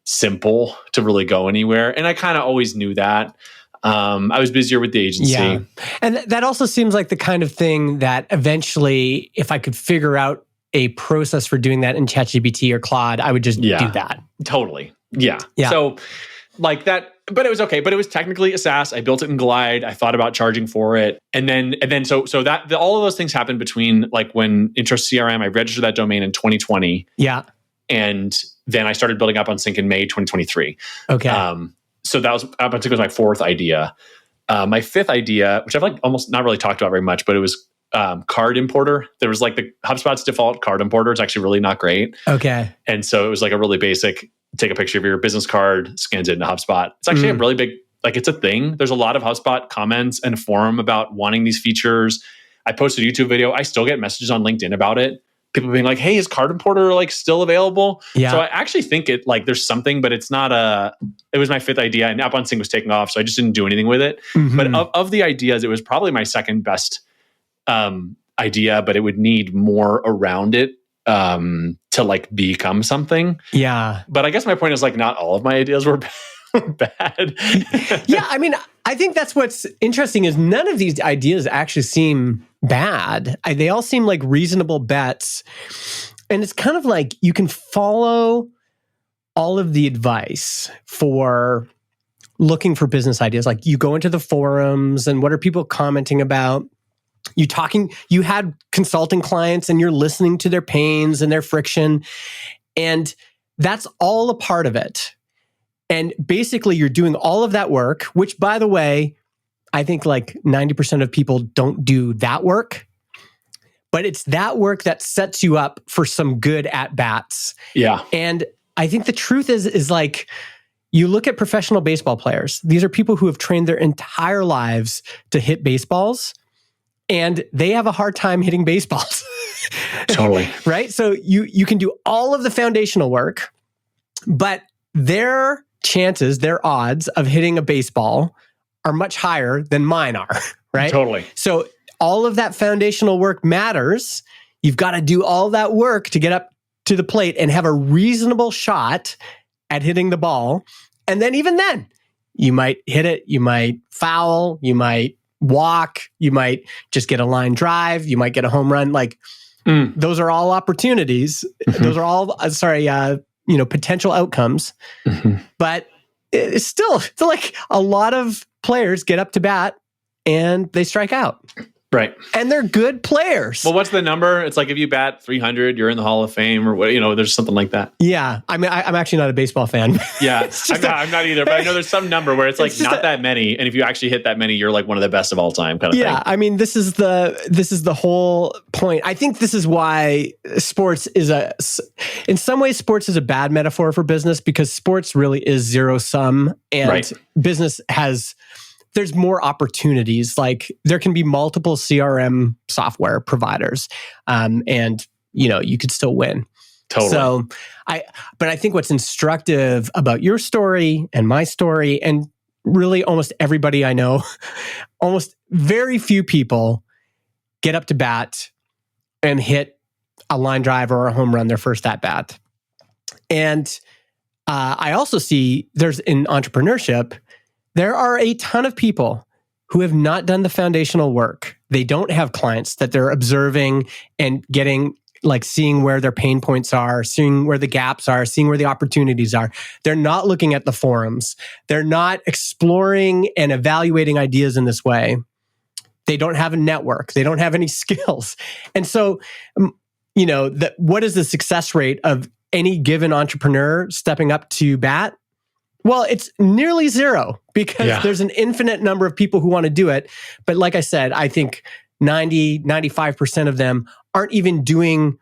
simple to really go anywhere, and I kind of always knew that. I was busier with the agency, and that also seems like the kind of thing that eventually, if I could figure out a process for doing that in ChatGPT or Claude, I would just do that. Totally, yeah. So like that, but it was okay. But it was technically a SaaS. I built it in Glide. I thought about charging for it. And then so that all of those things happened between like when Intro CRM, I registered that domain in 2020. Yeah. And then I started building Up on Sync in May 2023. Okay. So that was Up on Sync was my fourth idea. My fifth idea, which I've like almost not really talked about very much, but it was card importer. There was like the HubSpot's default card importer. It's actually really not great. Okay. And so it was like a really basic, take a picture of your business card, scans it into HubSpot. It's actually a really big, like it's a thing. There's a lot of HubSpot comments and a forum about wanting these features. I posted a YouTube video. I still get messages on LinkedIn about it. People being like, hey, is card importer like still available? Yeah. So I actually think it like there's something, but it's not it was my fifth idea and Up on Sync was taking off. So I just didn't do anything with it. But of the ideas, it was probably my second best idea, but it would need more around it to like become something. Yeah. But I guess my point is like not all of my ideas were bad. Yeah. I mean, I think that's what's interesting is none of these ideas actually seem bad. They all seem like reasonable bets. And it's kind of like you can follow all of the advice for looking for business ideas. Like you go into the forums and what are people commenting about? You had consulting clients and you're listening to their pains and their friction. And that's all a part of it. And basically you're doing all of that work, which by the way, I think like 90% of people don't do that work, but it's that work that sets you up for some good at-bats. Yeah. And I think the truth is like, you look at professional baseball players. These are people who have trained their entire lives to hit baseballs. And they have a hard time hitting baseballs. Totally. Right? So you can do all of the foundational work, but their chances, their odds of hitting a baseball are much higher than mine are, right? Totally. So all of that foundational work matters. You've got to do all that work to get up to the plate and have a reasonable shot at hitting the ball. And then even then, you might hit it, you might foul, you might walk, you might just get a line drive, you might get a home run. Like those are all opportunities. Those are all, potential outcomes. But it's still like a lot of players get up to bat and they strike out. Right. And they're good players. Well, what's the number? It's like if you bat 300, you're in the Hall of Fame or what, there's something like that. Yeah. I mean, I'm actually not a baseball fan. Yeah. I'm not either, but I know there's some number where it's like not that many. And if you actually hit that many, you're like one of the best of all time kind of thing. Yeah. I mean, this is the whole point. I think this is why sports is in some ways, sports is a bad metaphor for business because sports really is zero sum and business there's more opportunities. Like there can be multiple CRM software providers, and you could still win. Totally. So but I think what's instructive about your story and my story, and really almost everybody I know, almost very few people get up to bat and hit a line drive or a home run their first at bat. And I also see there's in entrepreneurship. There are a ton of people who have not done the foundational work. They don't have clients that they're observing and getting, like seeing where their pain points are, seeing where the gaps are, seeing where the opportunities are. They're not looking at the forums. They're not exploring and evaluating ideas in this way. They don't have a network. They don't have any skills. And so, what is the success rate of any given entrepreneur stepping up to bat? Well, it's nearly zero because there's an infinite number of people who want to do it. But like I said, I think 95% of them aren't even doing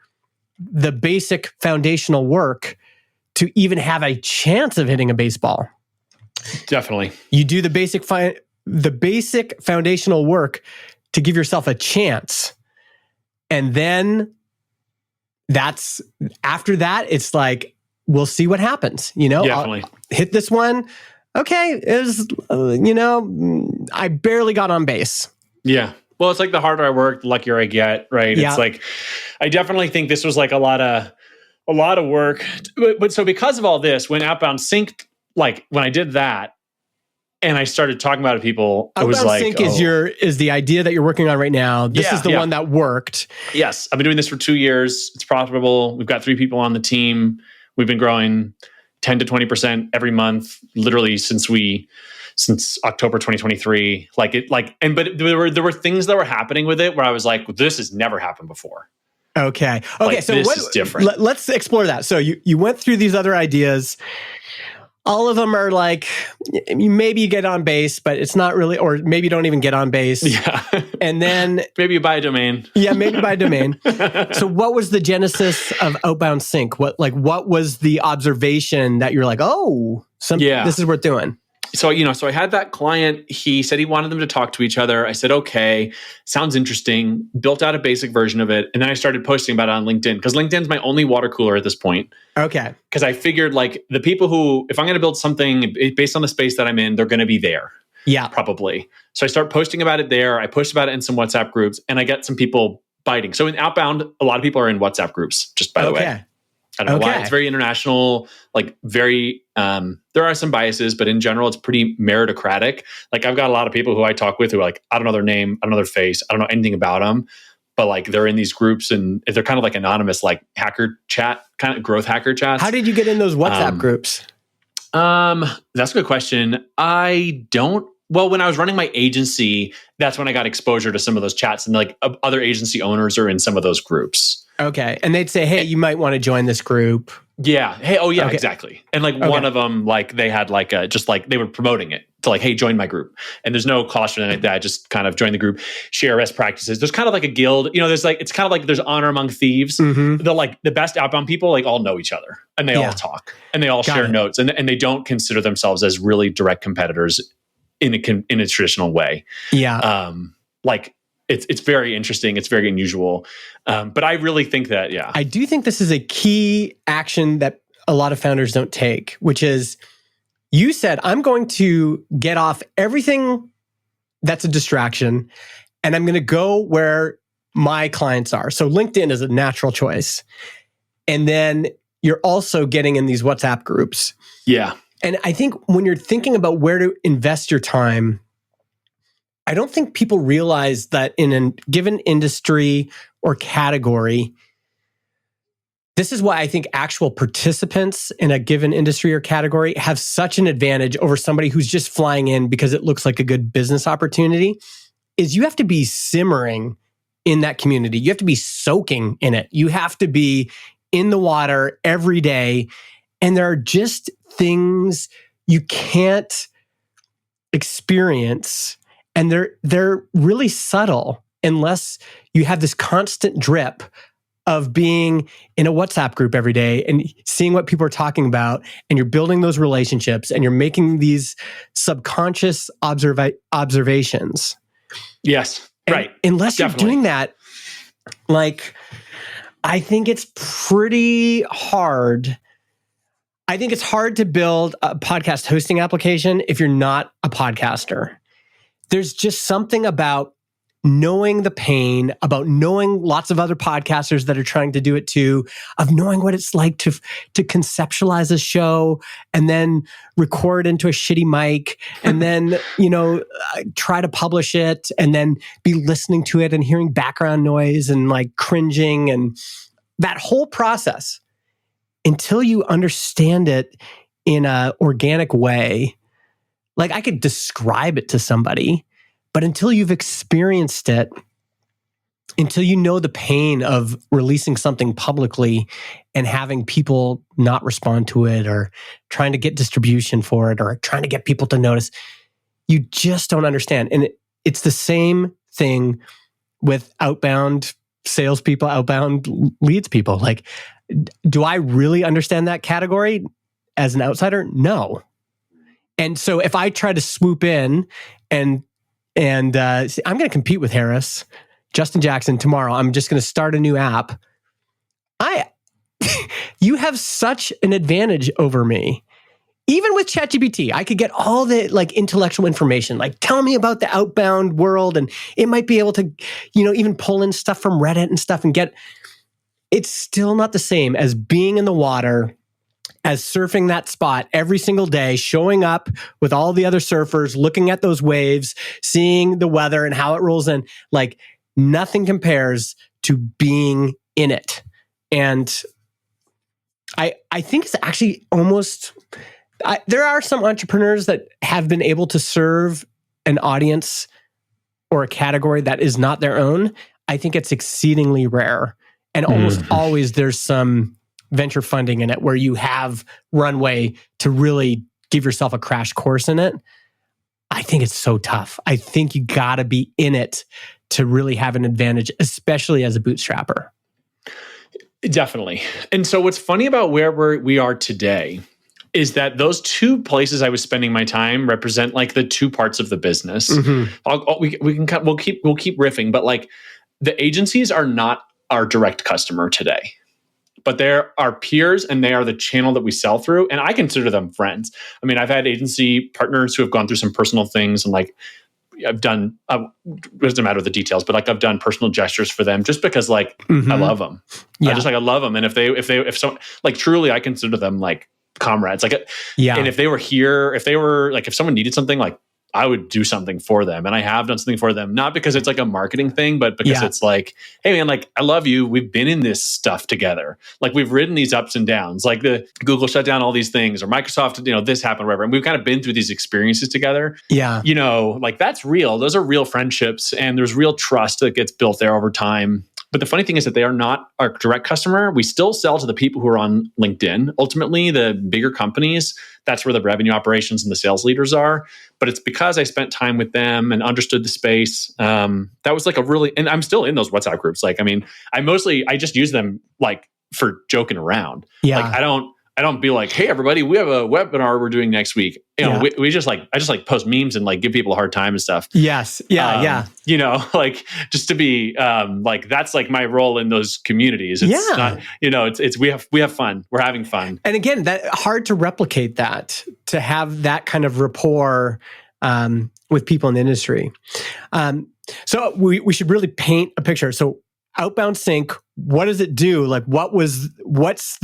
the basic foundational work to even have a chance of hitting a baseball. Definitely. You do the basic foundational work to give yourself a chance. And then after that, it's like, we'll see what happens. Definitely. I'll hit this one. Okay. I barely got on base. Yeah. Well, it's like the harder I work, the luckier I get, right? Yeah. It's like, I definitely think this was like a lot of work. But so because of all this, when Outbound Sync, like when I did that and I started talking about it to people, it was like, Sync is the idea that you're working on right now. This is the one that worked. Yes. I've been doing this for 2 years. It's profitable. We've got 3 people on the team. We've been growing 10 to 20% every month, literally since October 2023. But there were things that were happening with it where I was like, this has never happened before. Okay. So this is different. Let's explore that. So you went through these other ideas. All of them are like, maybe you get on base, but it's not really, or maybe you don't even get on base. Yeah. And then maybe you buy a domain. Yeah, maybe buy a domain. So what was the genesis of Outbound Sync? What was the observation that you're like, this is worth doing? So, so I had that client, he said he wanted them to talk to each other. I said, okay, sounds interesting. Built out a basic version of it. And then I started posting about it on LinkedIn because LinkedIn's my only water cooler at this point. Okay. Because I figured like the people who, if I'm going to build something based on the space that I'm in, they're going to be there. Yeah. Probably. So I start posting about it there. I post about it in some WhatsApp groups and I get some people biting. So in Outbound, a lot of people are in WhatsApp groups, just by the way. I don't know why. It's very international, like very, there are some biases, but in general, it's pretty meritocratic. Like I've got a lot of people who I talk with who are like, I don't know their name, I don't know their face, I don't know anything about them, but like they're in these groups and they're kind of like anonymous, like hacker chat, kind of growth hacker chats. How did you get in those WhatsApp groups? That's a good question. When I was running my agency, that's when I got exposure to some of those chats and like other agency owners are in some of those groups. Okay. And they'd say, hey, you might want to join this group. Yeah. Hey, exactly. And like one of them, like they had like just like they were promoting it to like, hey, join my group. And there's no cost or anything like that. Just kind of join the group, share best practices. There's kind of like a guild, there's like, it's kind of like there's honor among thieves. Mm-hmm. The best Outbound people like all know each other and they all talk and they all share notes and they don't consider themselves as really direct competitors in a traditional way. Yeah. It's very interesting. It's very unusual. But I really think that, I do think this is a key action that a lot of founders don't take, which is you said, I'm going to get off everything that's a distraction and I'm going to go where my clients are. So LinkedIn is a natural choice. And then you're also getting in these WhatsApp groups. Yeah. And I think when you're thinking about where to invest your time, I don't think people realize that in a given industry or category, this is why I think actual participants in a given industry or category have such an advantage over somebody who's just flying in because it looks like a good business opportunity, is you have to be simmering in that community. You have to be soaking in it. You have to be in the water every day. And there are just things you can't experience. And they're really subtle unless you have this constant drip of being in a WhatsApp group every day and seeing what people are talking about, and you're building those relationships and you're making these subconscious observations. Yes, right. Unless you're doing that, like, I think it's pretty hard. I think it's hard to build a podcast hosting application if you're not a podcaster. There's just something about knowing the pain, about knowing lots of other podcasters that are trying to do it too, of knowing what it's like to conceptualize a show and then record into a shitty mic and then, try to publish it and then be listening to it and hearing background noise and like cringing and that whole process. Until you understand it in an organic way, like I could describe it to somebody, but until you've experienced it, until you know the pain of releasing something publicly and having people not respond to it or trying to get distribution for it or trying to get people to notice, you just don't understand. And it's the same thing with outbound salespeople, outbound leads people. Like, do I really understand that category as an outsider? No. And so if I try to swoop in and say, I'm going to compete with Harris, Justin Jackson tomorrow, I'm just going to start a new app. You have such an advantage over me. Even with ChatGPT, I could get all the like intellectual information, like tell me about the outbound world, and it might be able to, even pull in stuff from Reddit and stuff and get. It's still not the same as being in the water, as surfing that spot every single day, showing up with all the other surfers, looking at those waves, seeing the weather and how it rolls in. Like nothing compares to being in it. And I think it's actually almost, there are some entrepreneurs that have been able to serve an audience or a category that is not their own. I think it's exceedingly rare. And almost always there's some venture funding in it where you have runway to really give yourself a crash course in it. I think it's so tough. I think you got to be in it to really have an advantage, especially as a bootstrapper. Definitely. And so what's funny about where we are today is that those two places I was spending my time represent like the two parts of the business. We'll keep riffing, but like the agencies are not our direct customer today, but they're our peers and they are the channel that we sell through. And I consider them friends. I mean, I've had agency partners who have gone through some personal things and like I've done, it doesn't matter the details, but like I've done personal gestures for them just because like I love them. Yeah. I love them. And if so, like truly, I consider them like comrades. Like, and if they were here, if someone needed something, like I would do something for them. And I have done something for them, not because it's like a marketing thing, but because it's like, hey man, like I love you. We've been in this stuff together. Like we've ridden these ups and downs, like the Google shut down all these things or Microsoft, this happened, whatever. And we've kind of been through these experiences together. Yeah. Like that's real. Those are real friendships and there's real trust that gets built there over time. But the funny thing is that they are not our direct customer. We still sell to the people who are on LinkedIn. Ultimately, the bigger companies, that's where the revenue operations and the sales leaders are. But it's because I spent time with them and understood the space. That was like and I'm still in those WhatsApp groups. Like, I mean, I just use them like for joking around. Yeah. Like I don't be like, hey everybody, we have a webinar we're doing next week. I just like post memes and like give people a hard time and stuff. Yes. Yeah. Like just to be like that's like my role in those communities. It's not, it's we have fun. We're having fun. And again, that hard to replicate that, to have that kind of rapport with people in the industry. So we should really paint a picture. So Outbound Sync, what does it do? Like what's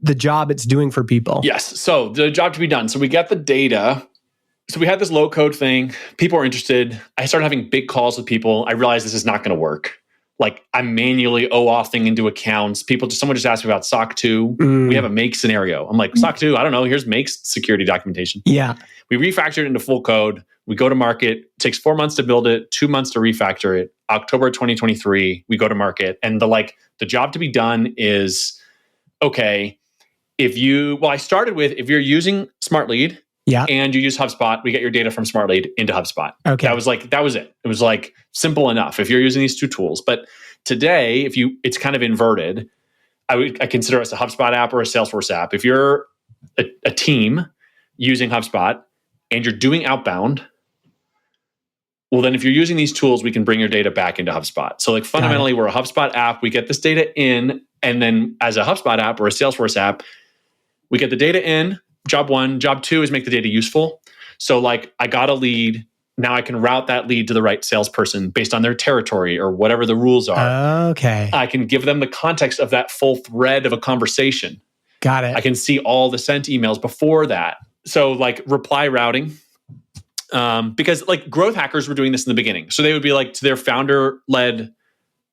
the job it's doing for people? Yes. So the job to be done. So we get the data. So we had this low code thing. People are interested. I started having big calls with people. I realized this is not going to work. Like I'm manually OAuthing into accounts. Someone just asked me about SOC 2. We have a make scenario. I'm like, SOC 2, I don't know. Here's make's security documentation. Yeah. We refactored it into full code. We go to market. It takes 4 months to build it, 2 months to refactor it. October 2023, we go to market. And the job to be done is, okay, if you're using Smart Lead and you use HubSpot, we get your data from Smart Lead into HubSpot. Okay. That was it. It was like simple enough if you're using these two tools. But today, it's kind of inverted. I consider us a HubSpot app or a Salesforce app. If you're a team using HubSpot and you're doing outbound, well, then if you're using these tools, we can bring your data back into HubSpot. So like fundamentally, we're a HubSpot app. We get this data in, and then as a HubSpot app or a Salesforce app, we get the data in, job one. Job two is make the data useful. So like I got a lead. Now I can route that lead to the right salesperson based on their territory or whatever the rules are. Okay. I can give them the context of that full thread of a conversation. Got it. I can see all the sent emails before that. So like reply routing, because like growth hackers were doing this in the beginning. So they would be like to their founder-led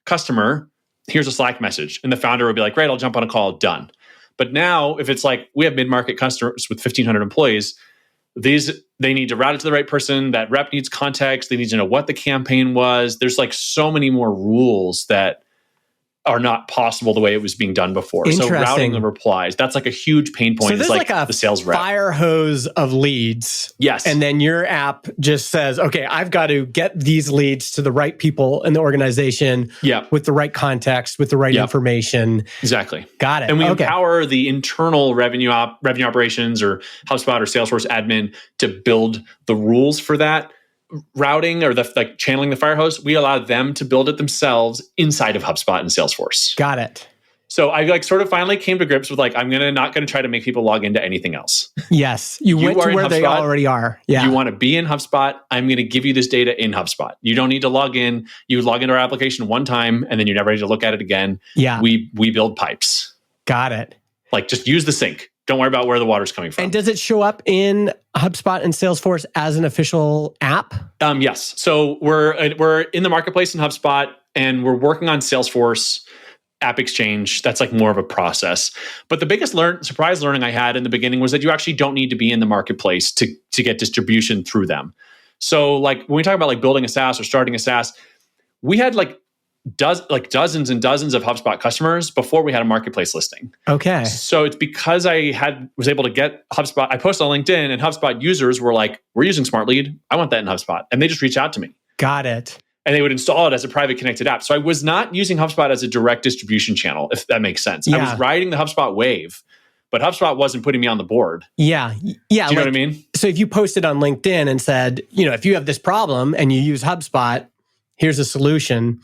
customer, here's a Slack message. And the founder would be like, great, I'll jump on a call, done. But now, if it's like we have mid-market customers with 1,500 employees, they need to route it to the right person. That rep needs context. They need to know what the campaign was. There's like so many more rules that are not possible the way it was being done before. So routing the replies, that's like a huge pain point. So there's like the sales rep. Fire hose of leads. Yes. And then your app just says, okay, I've got to get these leads to the right people in the organization with the right context, with the right information. Exactly. Got it. And we empower the internal revenue operations or HubSpot or Salesforce admin to build the rules for that routing or channeling the fire hose. We allow them to build it themselves inside of HubSpot and Salesforce. Got it. So I sort of finally came to grips with I'm not going to try to make people log into anything else. Yes. You went to where they already are. Yeah. You want to be in HubSpot. I'm going to give you this data in HubSpot. You don't need to log in. You log into our application one time and then you're never ready to look at it again. Yeah. We build pipes. Got it. Just use the sink. Don't worry about where the water's coming from. And does it show up in HubSpot and Salesforce as an official app? Yes. So we're in the marketplace in HubSpot and we're working on Salesforce. App Exchange, that's like more of a process. But the biggest surprise learning I had in the beginning was that you actually don't need to be in the marketplace to get distribution through them. So like when we talk about like building a SaaS or starting a SaaS, we had like dozens and dozens of HubSpot customers before we had a marketplace listing. Okay. So it's because I was able to get HubSpot. I posted on LinkedIn and HubSpot users were like, we're using Smart Lead. I want that in HubSpot. And they just reached out to me. Got it. And they would install it as a private connected app. So I was not using HubSpot as a direct distribution channel, if that makes sense. I was riding the HubSpot wave, but HubSpot wasn't putting me on the board. Yeah. Do you know what I mean? So if you posted on LinkedIn and said, if you have this problem and you use HubSpot, here's a solution.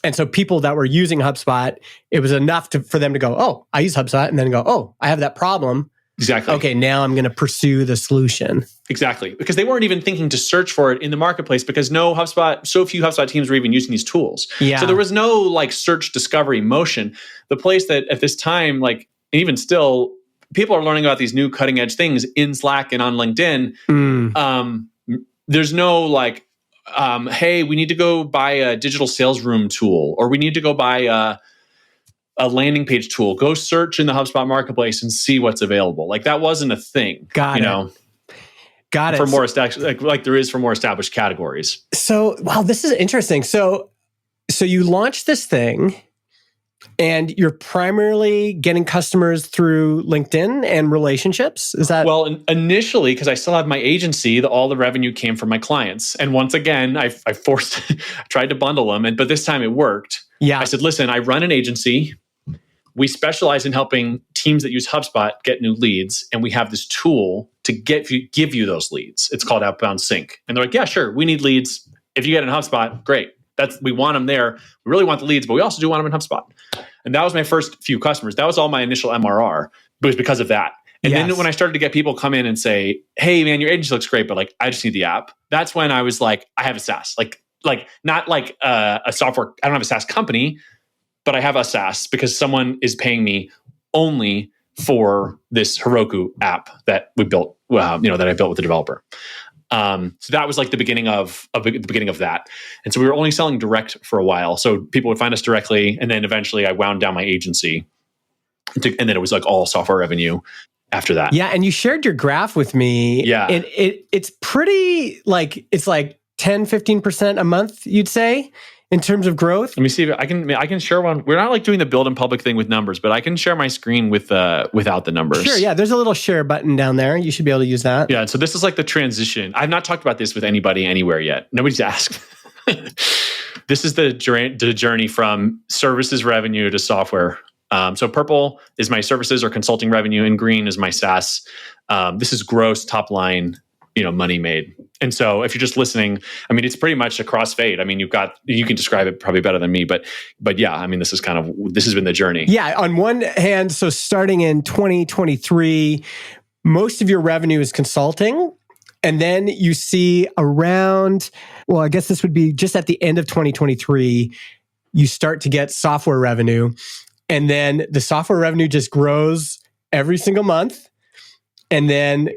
And so people that were using HubSpot, it was enough for them to go, oh, I use HubSpot, and then go, oh, I have that problem. Exactly. Okay, now I'm going to pursue the solution. Exactly. Because they weren't even thinking to search for it in the marketplace because so few HubSpot teams were even using these tools. Yeah. So there was no like search discovery motion. The place that at this time, like even still, people are learning about these new cutting edge things in Slack and on LinkedIn. There's no like, hey, we need to go buy a digital sales room tool, or we need to go buy a landing page tool. Go search in the HubSpot marketplace and see what's available. Like that wasn't a thing. Got it. For more established, like there is for more established categories. So, wow, this is interesting. So you launched this thing, and you're primarily getting customers through LinkedIn and relationships. Is that initially, because I still have my agency, all the revenue came from my clients. And once again, I tried to bundle them, but this time it worked. Yeah, I said, listen, I run an agency. We specialize in helping teams that use HubSpot get new leads, and we have this tool to give you those leads. It's called Outbound Sync. And they're like, yeah, sure, we need leads. If you get in HubSpot, great. We want them there. We really want the leads, but we also do want them in HubSpot. And that was my first few customers. That was all my initial MRR. But it was because of that. And then when I started to get people come in and say, hey, man, your agency looks great, but like, I just need the app. That's when I was like, I have a SaaS. Like not like a software. I don't have a SaaS company, but I have a SaaS because someone is paying me only for this Heroku app that we built, that I built with the developer. So that was like the beginning of that. And so we were only selling direct for a while. So people would find us directly. And then eventually I wound down my agency and then it was like all software revenue after that. Yeah. And you shared your graph with me. Yeah. It's pretty like, it's like 10, 15% a month, you'd say, in terms of growth. Let me see if I can share one. We're not like doing the build in public thing with numbers, but I can share my screen without the numbers. Sure, yeah. There's a little share button down there. You should be able to use that. Yeah, so this is like the transition. I've not talked about this with anybody anywhere yet. Nobody's asked. This is the journey from services revenue to software. So purple is my services or consulting revenue, and green is my SaaS. This is gross top line, money made. And so if you're just listening, I mean, it's pretty much a crossfade. I mean, you can describe it probably better than me, but yeah, I mean, this has been the journey. Yeah. On one hand, so starting in 2023, most of your revenue is consulting. And then you see around, I guess this would be just at the end of 2023, you start to get software revenue. And then the software revenue just grows every single month. And then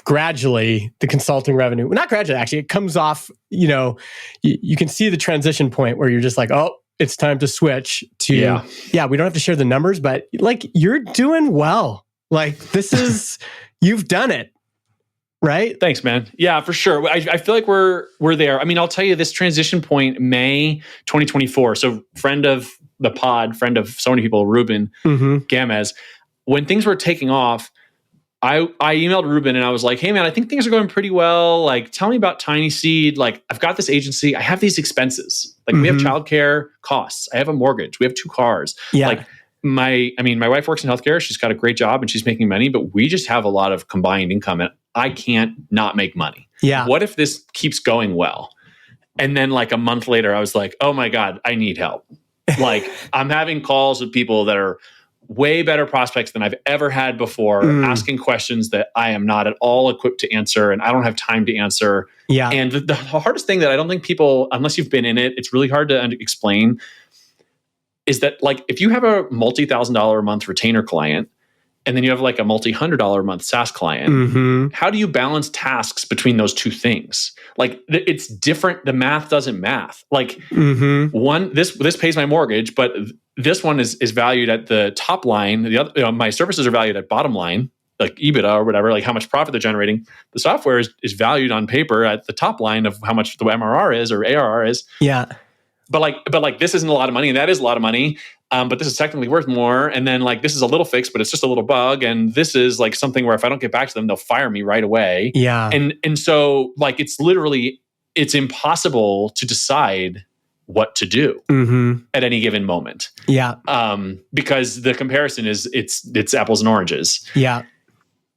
gradually the consulting revenue, not gradually, actually, it comes off, you can see the transition point where you're just like, oh, it's time to switch to, we don't have to share the numbers, but like you're doing well. Like this is, you've done it, right? Thanks, man. Yeah, for sure. I feel like we're there. I mean, I'll tell you this transition point, May 2024. So friend of the pod, friend of so many people, Ruben Gamez, when things were taking off, I emailed Ruben and I was like, hey man, I think things are going pretty well. Like, tell me about Tinyseed. Like, I've got this agency. I have these expenses. Like we have childcare costs. I have a mortgage. We have 2 cars. Yeah. Like my wife works in healthcare. She's got a great job and she's making money, but we just have a lot of combined income and I can't not make money. Yeah. What if this keeps going well? And then like a month later, I was like, oh my God, I need help. Like I'm having calls with people that are way better prospects than I've ever had before, asking questions that I am not at all equipped to answer and I don't have time to answer. Yeah. And the hardest thing that I don't think people, unless you've been in it, it's really hard to explain, is that like if you have a multi-$1,000 a month retainer client and then you have like a multi-$100 a month SaaS client. How do you balance tasks between those two things? Like it's different. The math doesn't math. Like one, this pays my mortgage, but this one is valued at the top line. The other, my services are valued at bottom line, like EBITDA or whatever, like how much profit they're generating. The software is valued on paper at the top line of how much the MRR is or ARR is. Yeah. But like this isn't a lot of money and that is a lot of money. But this is technically worth more. And then like, this is a little fix, but it's just a little bug. And this is like something where if I don't get back to them, they'll fire me right away. Yeah. And so like, it's impossible to decide what to do at any given moment. Yeah. Because the comparison is it's apples and oranges. Yeah.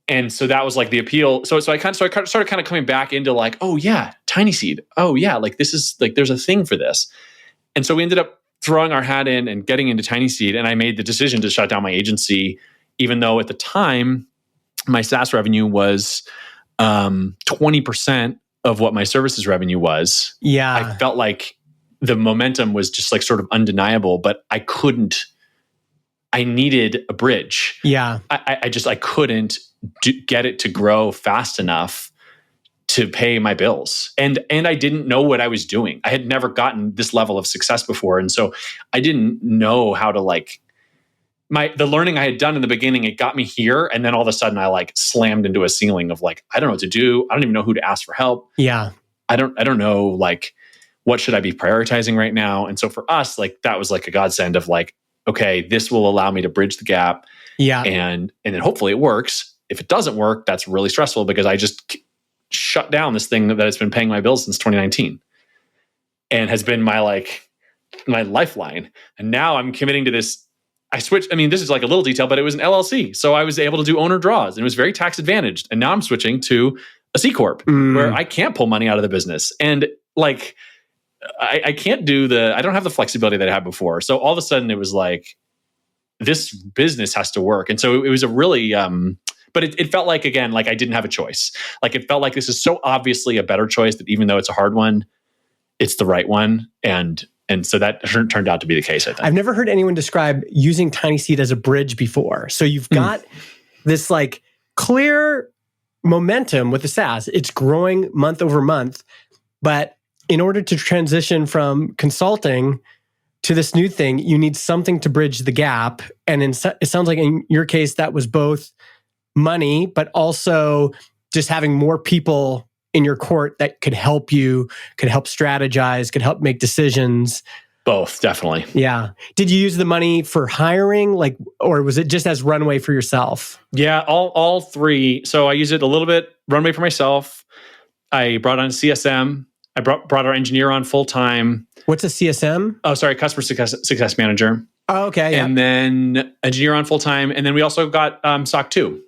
And so that was like the appeal. So I started kind of coming back into like, oh yeah, Tinyseed. Oh yeah, like this is like, there's a thing for this. And so we ended up throwing our hat in and getting into Tinyseed. And I made the decision to shut down my agency, even though at the time my SaaS revenue was 20% of what my services revenue was. Yeah. I felt like the momentum was just like sort of undeniable, but I needed a bridge. Yeah. I couldn't get it to grow fast enough to pay my bills. And I didn't know what I was doing. I had never gotten this level of success before. And so I didn't know how to like the learning I had done in the beginning, it got me here. And then all of a sudden I like slammed into a ceiling of like, I don't know what to do. I don't even know who to ask for help. Yeah. I don't know, like, what should I be prioritizing right now? And so for us, like that was like a godsend of like, okay, this will allow me to bridge the gap. Yeah. And then hopefully it works. If it doesn't work, that's really stressful because I just shut down this thing that has been paying my bills since 2019 and has been my lifeline. And now I'm committing to this. I switched. I mean, this is like a little detail, but it was an LLC. So I was able to do owner draws and it was very tax advantaged. And now I'm switching to a C Corp where I can't pull money out of the business. And like, I can't I don't have the flexibility that I had before. So all of a sudden it was like, this business has to work. And so it was a really, but it felt like, again, like I didn't have a choice. Like it felt like this is so obviously a better choice that even though it's a hard one, it's the right one. And so that turned out to be the case, I think. I've never heard anyone describe using Tinyseed as a bridge before. So you've got this like clear momentum with the SaaS. It's growing month over month. But in order to transition from consulting to this new thing, you need something to bridge the gap. And it sounds like in your case, that was both money, but also just having more people in your court that could help you, could help strategize, could help make decisions. Both, definitely. Yeah. Did you use the money for hiring, or was it just as runway for yourself? Yeah, all three. So I used it a little bit, runway for myself. I brought on CSM. I brought our engineer on full time. What's a CSM? Oh, sorry, customer success manager. Oh, okay. Yeah. And then engineer on full time. And then we also got SOC 2,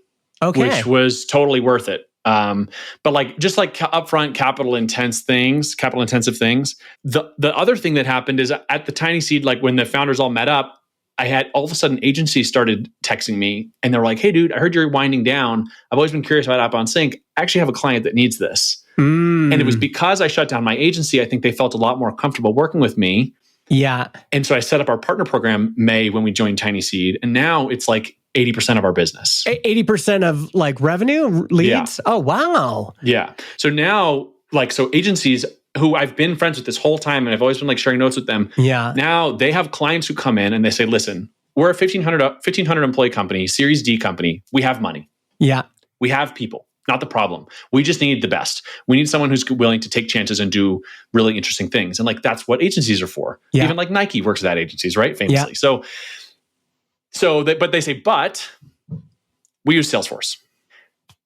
which was totally worth it. But like just like upfront capital intensive things. The other thing that happened is at the Tinyseed, like when the founders all met up, I had all of a sudden agencies started texting me and they're like, "Hey dude, I heard you're winding down. I've always been curious about App on Sync. I actually have a client that needs this." And it was because I shut down my agency, I think they felt a lot more comfortable working with me. Yeah. And so I set up our partner program May when we joined Tinyseed. And now it's like 80% of our business. 80% of like revenue leads? Yeah. Oh, wow. Yeah. So now so agencies who I've been friends with this whole time and I've always been like sharing notes with them. Yeah. Now they have clients who come in and they say, "Listen, we're a 1,500 employee company, Series D company. We have money. Yeah. We have people. Not the problem. We just need the best. We need someone who's willing to take chances and do really interesting things." And like, that's what agencies are for. Yeah. Even like Nike works at agencies, right? Famously. Yeah. But they say, "But we use Salesforce.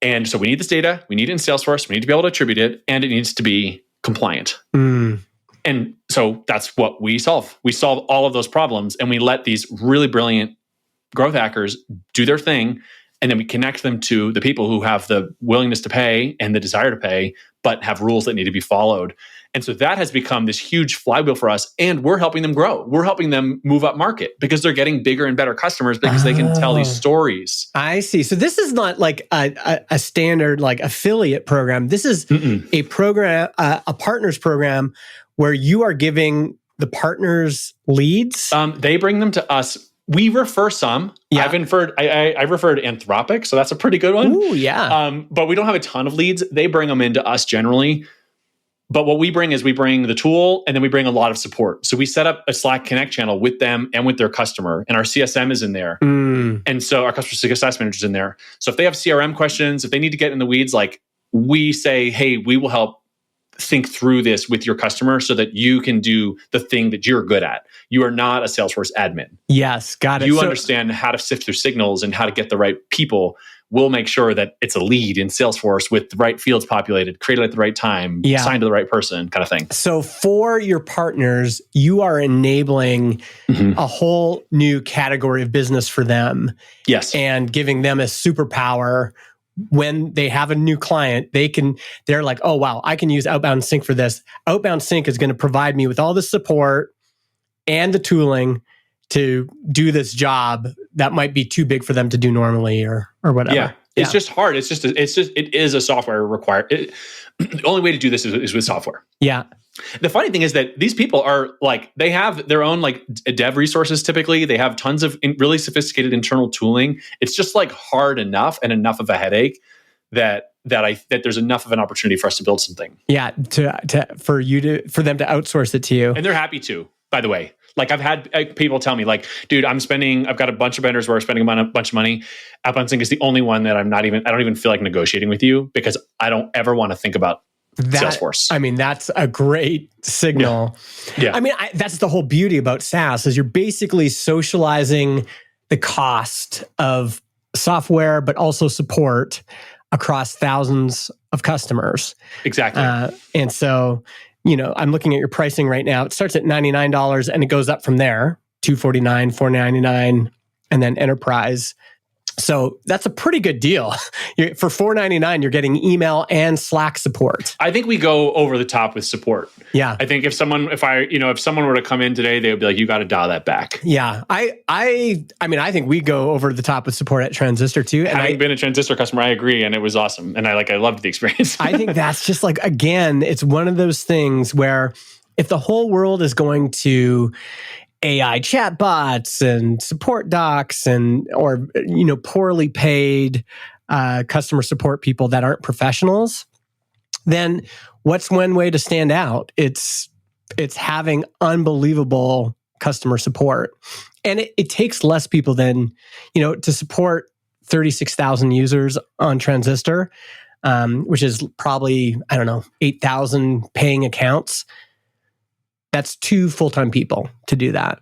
And so we need this data. We need it in Salesforce. We need to be able to attribute it and it needs to be compliant." And so that's what we solve. We solve all of those problems and we let these really brilliant growth hackers do their thing. And then we connect them to the people who have the willingness to pay and the desire to pay, but have rules that need to be followed. And so that has become this huge flywheel for us. And we're helping them grow. We're helping them move up market because they're getting bigger and better customers because they can tell these stories. I see. So this is not like a standard like affiliate program. This is a program, a partners program where you are giving the partners leads. They bring them to us We refer some. Yeah. I've referred Anthropic, so that's a pretty good one. Ooh, yeah. But we don't have a ton of leads. They bring them into us generally. But what we bring is we bring the tool, and then we bring a lot of support. So we set up a Slack Connect channel with them and with their customer, and our CSM is in there. And so our customer success manager is in there. So if they have CRM questions, if they need to get in the weeds, like we say, hey, we will help think through this with your customer so that you can do the thing that you're good at. You are not a Salesforce admin. Yes, got it. You understand how to sift through signals and how to get the right people. We'll make sure that it's a lead in Salesforce with the right fields populated, created at the right time, signed to the right person, kind of thing. So for your partners, you are enabling a whole new category of business for them. Yes. And giving them a superpower. When they have a new client, they're like, oh, wow, I can use Outbound Sync for this. Outbound Sync is going to provide me with all the support and the tooling to do this job that might be too big for them to do normally or whatever. Yeah. It's just hard. It is a software required. The only way to do this is with software. Yeah. The funny thing is that these people are like, they have their own like dev resources. Typically they have tons of really sophisticated internal tooling. It's just like hard enough and enough of a headache that there's enough of an opportunity for us to build something. Yeah. For them to outsource it to you. And they're happy to, by the way. Like I've had people tell me like, dude, I've got a bunch of vendors where I'm spending a bunch of money. Outbound Sync is the only one that I don't even feel like negotiating with you because I don't ever want to think about Salesforce. I mean, that's a great signal. Yeah. I mean, that's the whole beauty about SaaS is you're basically socializing the cost of software, but also support across thousands of customers. Exactly. And so, I'm looking at your pricing right now. It starts at $99 and it goes up from there, $249, $499, and then enterprise. So that's a pretty good deal. For $499, you're getting email and Slack support. I think we go over the top with support. Yeah. I think if someone were to come in today, they would be like, you got to dial that back. Yeah. I mean, I think we go over the top with support at Transistor too. And Having been a Transistor customer, I agree. And it was awesome. And I loved the experience. I think that's just like, again, it's one of those things where if the whole world is going to AI chatbots and support docs or poorly paid customer support people that aren't professionals, then what's one way to stand out? It's having unbelievable customer support. And it takes less people than, to support 36,000 users on Transistor, which is probably, 8,000 paying accounts. That's 2 full-time people to do that.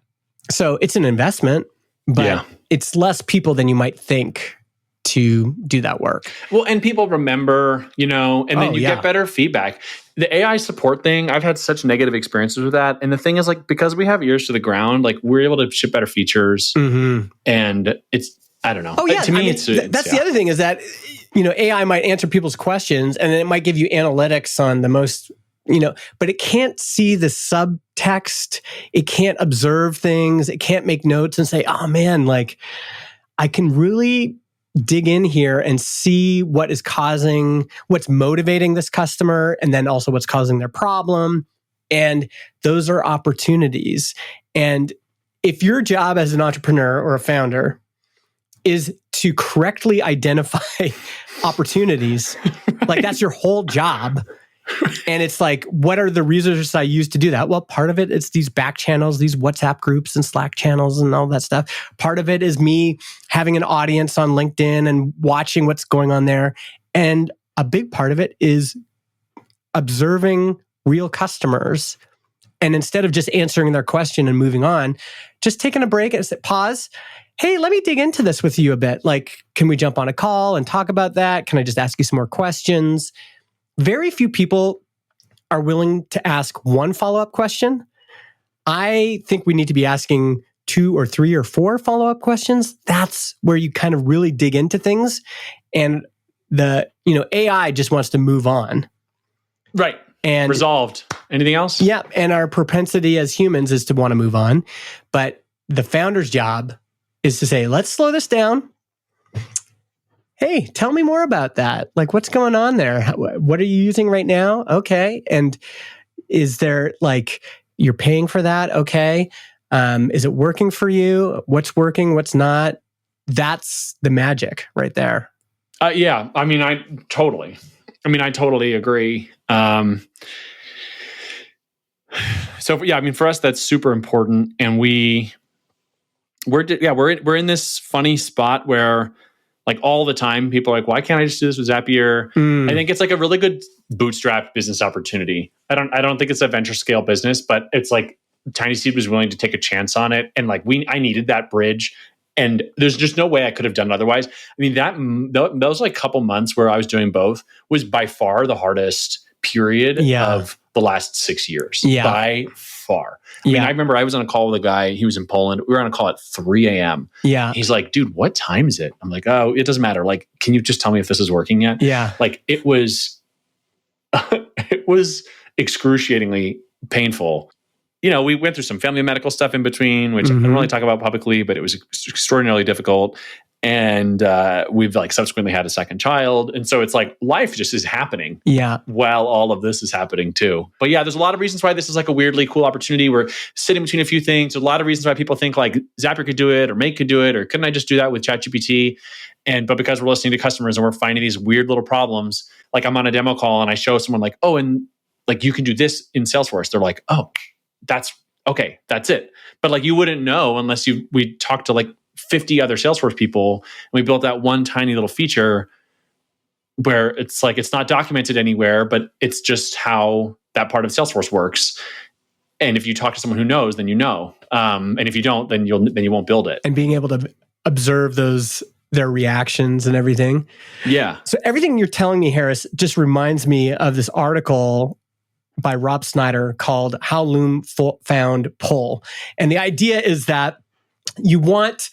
So it's an investment, but it's less people than you might think to do that work. Well, and people remember, and then you get better feedback. The AI support thing, I've had such negative experiences with that. And the thing is, like, because we have ears to the ground, like we're able to ship better features. And it's, I don't know. Oh, yeah. To me, that's the other thing is that, AI might answer people's questions and then it might give you analytics on the most, but it can't see the subtext. It can't observe things. It can't make notes and say, oh man, like I can really dig in here and see what's motivating this customer and then also what's causing their problem. And those are opportunities. And if your job as an entrepreneur or a founder is to correctly identify opportunities, like that's your whole job. And it's like, what are the resources I use to do that? Well, part of it is these back channels, these WhatsApp groups and Slack channels and all that stuff. Part of it is me having an audience on LinkedIn and watching what's going on there. And a big part of it is observing real customers. And instead of just answering their question and moving on, just taking a break and pause. Hey, let me dig into this with you a bit. Like, can we jump on a call and talk about that? Can I just ask you some more questions? Very few people are willing to ask one follow-up question. I think we need to be asking 2 or 3 or 4 follow-up questions. That's where you kind of really dig into things. And the, AI just wants to move on. Right. And resolved. Anything else? Yeah. And our propensity as humans is to want to move on. But the founder's job is to say, let's slow this down. Hey, tell me more about that. Like, what's going on there? What are you using right now? Okay. And is there, like, you're paying for that? Okay. Is it working for you? What's working? What's not? That's the magic right there. Yeah. I mean, I totally agree. So yeah, I mean, for us, that's super important. And we're in this funny spot where like all the time people are like, why can't I just do this with Zapier? I think it's like a really good bootstrap business opportunity. I don't think it's a venture scale business, but it's like Tinyseed was willing to take a chance on it. And like I needed that bridge. And there's just no way I could have done it otherwise. I mean, those like couple months where I was doing both was by far the hardest period of the last 6 years. By far. I mean, I remember I was on a call with a guy, he was in Poland. We were on a call at 3 a.m. Yeah. He's like, dude, what time is it? I'm like, oh, it doesn't matter. Like, can you just tell me if this is working yet? Yeah. Like it was excruciatingly painful. You know, we went through some family medical stuff in between, which I don't really talk about publicly, but it was extraordinarily difficult. And we've like subsequently had a second child. And so it's like life just is happening while all of this is happening too. But yeah, there's a lot of reasons why this is like a weirdly cool opportunity. We're sitting between a few things. There's a lot of reasons why people think like Zapier could do it or Make could do it, or couldn't I just do that with ChatGPT? But because we're listening to customers and we're finding these weird little problems, like I'm on a demo call and I show someone like, oh, and like you can do this in Salesforce. They're like, oh, that's okay. That's it. But like you wouldn't know unless we talked to like 50 other Salesforce people, and we built that one tiny little feature where it's like it's not documented anywhere, but it's just how that part of Salesforce works. And if you talk to someone who knows, then you know. And if you don't, then you won't build it. And being able to observe their reactions and everything. Yeah. So everything you're telling me, Harris, just reminds me of this article by Rob Snyder called How Loom Found Pull. And the idea is that you want,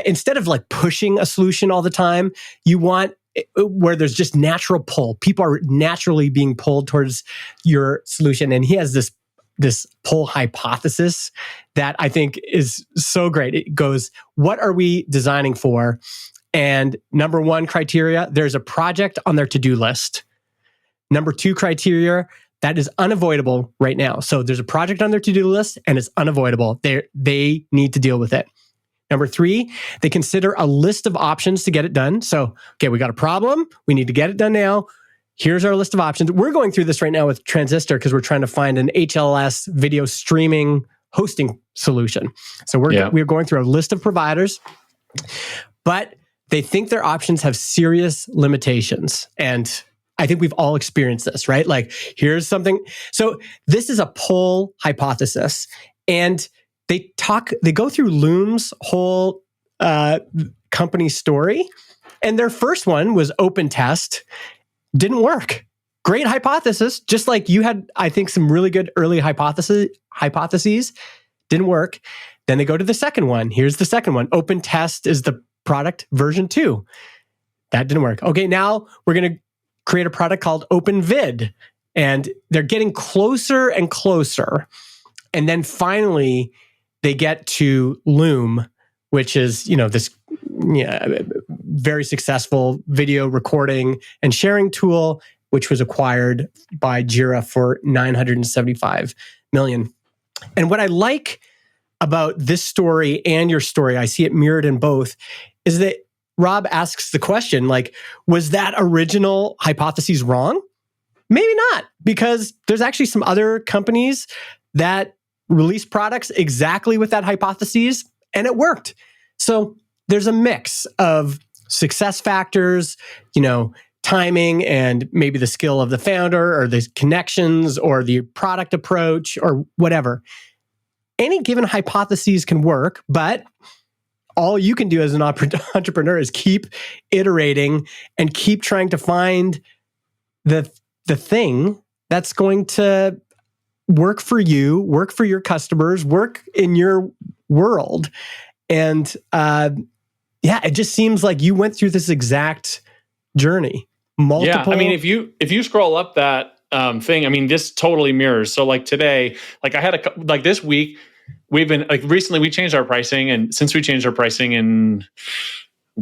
instead of like pushing a solution all the time, you want where there's just natural pull. People are naturally being pulled towards your solution. And he has this pull hypothesis that I think is so great. It goes, what are we designing for? And number one criteria, there's a project on their to-do list. Number two criteria, that is unavoidable right now. So there's a project on their to-do list and it's unavoidable. They need to deal with it. Number three, they consider a list of options to get it done. So, okay, we got a problem. We need to get it done now. Here's our list of options. We're going through this right now with Transistor because we're trying to find an HLS video streaming hosting solution. So we're going through a list of providers, but they think their options have serious limitations. And I think we've all experienced this, right? Like, here's something. So this is a pull hypothesis. And they go through Loom's whole company story. And their first one was open test. Didn't work. Great hypothesis. Just like you had, I think, some really good early hypotheses. Didn't work. Then they go to the second one. Here's the second one. Open test is the product version 2. That didn't work. Okay, now we're going to create a product called Open Vid. And they're getting closer and closer. And then finally, they get to Loom, which is, this very successful video recording and sharing tool, which was acquired by Jira for $975 million. And what I like about this story and your story, I see it mirrored in both, is that Rob asks the question, like, was that original hypothesis wrong? Maybe not, because there's actually some other companies that release products exactly with that hypothesis, and it worked. So there's a mix of success factors, timing, and maybe the skill of the founder or the connections or the product approach or whatever. Any given hypothesis can work, but all you can do as an entrepreneur is keep iterating and keep trying to find the thing that's going to work for you, work for your customers, work in your world. And it just seems like you went through this exact journey. Multiple. Yeah, I mean, if you scroll up that thing, I mean, this totally mirrors. So like today, like I had this week, we've been like recently we changed our pricing, and since we changed our pricing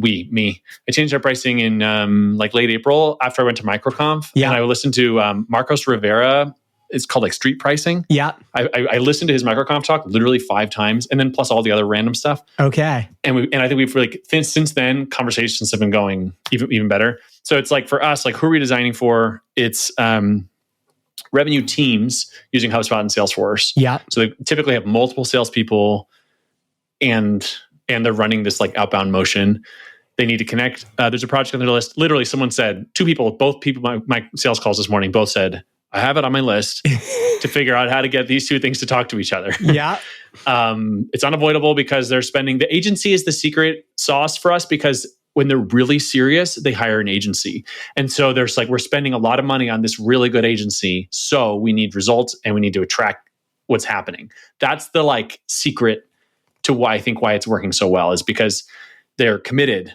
I changed our pricing in like late April after I went to MicroConf, and I listened to Marcos Rivera it's called like street pricing. Yeah. I listened to his microconf talk literally 5 times, and then plus all the other random stuff. Okay. And I think we've like since then conversations have been going even better. So it's like for us, like who are we designing for? It's revenue teams using HubSpot and Salesforce. Yeah. So they typically have multiple salespeople, and they're running this like outbound motion. They need to connect. There's a project on their list. Literally, someone said, both people, my sales calls this morning, both said, I have it on my list to figure out how to get these 2 things to talk to each other. Yeah. It's unavoidable because they're spending, the agency is the secret sauce for us, because when they're really serious, they hire an agency. And so there's like, we're spending a lot of money on this really good agency. So we need results and we need to attract what's happening. That's the like secret to why it's working so well, is because they're committed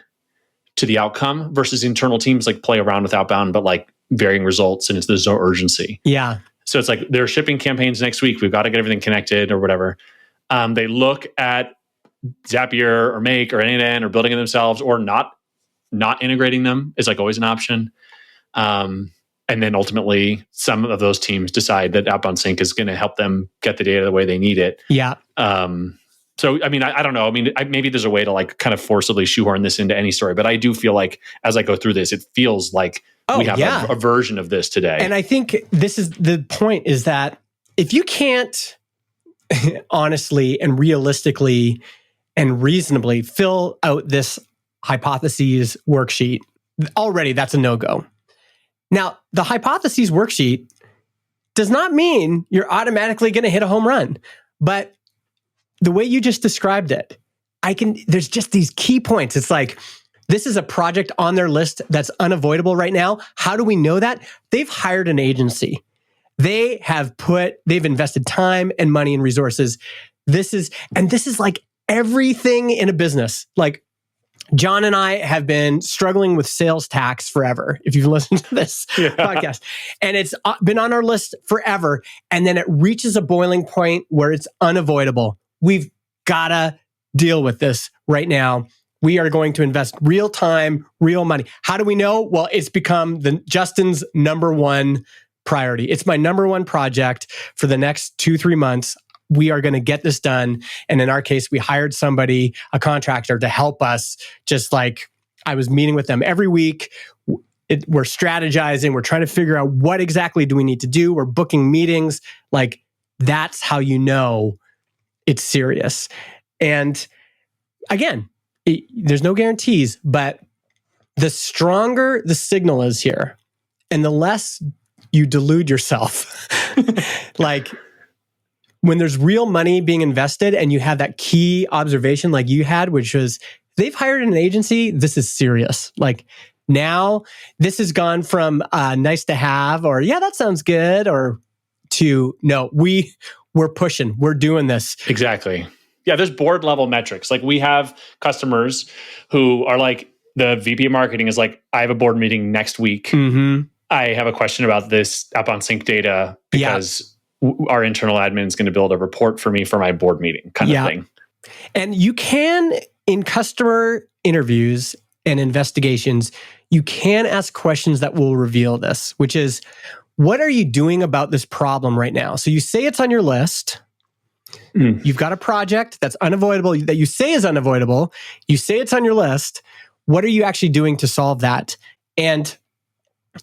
to the outcome versus internal teams like play around with outbound, but like varying results, and there's no urgency. Yeah. So it's like they're shipping campaigns next week. We've got to get everything connected or whatever. They look at Zapier or Make or N8N or building it themselves, or not integrating them is like always an option. And then ultimately some of those teams decide that outbound sync is going to help them get the data the way they need it. Yeah. So, I mean, I don't know. I mean, maybe there's a way to like kind of forcibly shoehorn this into any story, but I do feel like as I go through this, it feels like we have a version of this today. And I think this is the point, is that if you can't honestly and realistically and reasonably fill out this hypotheses worksheet, already that's a no-go. Now, the hypotheses worksheet does not mean you're automatically going to hit a home run, but the way you just described it, there's just these key points. It's like, this is a project on their list that's unavoidable right now. How do we know that? They've hired an agency. They've invested time and money and resources. This is like everything in a business. Like, John and I have been struggling with sales tax forever, if you've listened to this podcast. And it's been on our list forever. And then it reaches a boiling point where it's unavoidable. We've got to deal with this right now. We are going to invest real time, real money. How do we know? Well, it's become Justin's number one priority. It's my number one project for the next 2-3 months. We are going to get this done. And in our case, we hired somebody, a contractor, to help us. Just like I was meeting with them every week. We're strategizing. We're trying to figure out what exactly do we need to do. We're booking meetings. Like, that's how you know it's serious. And again, there's no guarantees, but the stronger the signal is here and the less you delude yourself, like when there's real money being invested and you have that key observation like you had, which was they've hired an agency, this is serious. Like, now this has gone from nice to have, or yeah, that sounds good, or to no, we're pushing, we're doing this. Exactly. Yeah, there's board level metrics. Like, we have customers who are like, the VP of marketing is like, I have a board meeting next week. Mm-hmm. I have a question about this outbound sync data because our internal admin is going to build a report for me for my board meeting kind of thing. And you can, in customer interviews and investigations, you can ask questions that will reveal this, which is, what are you doing about this problem right now? So you say it's on your list. You've got a project that's unavoidable, that you say is unavoidable. You say it's on your list. What are you actually doing to solve that? And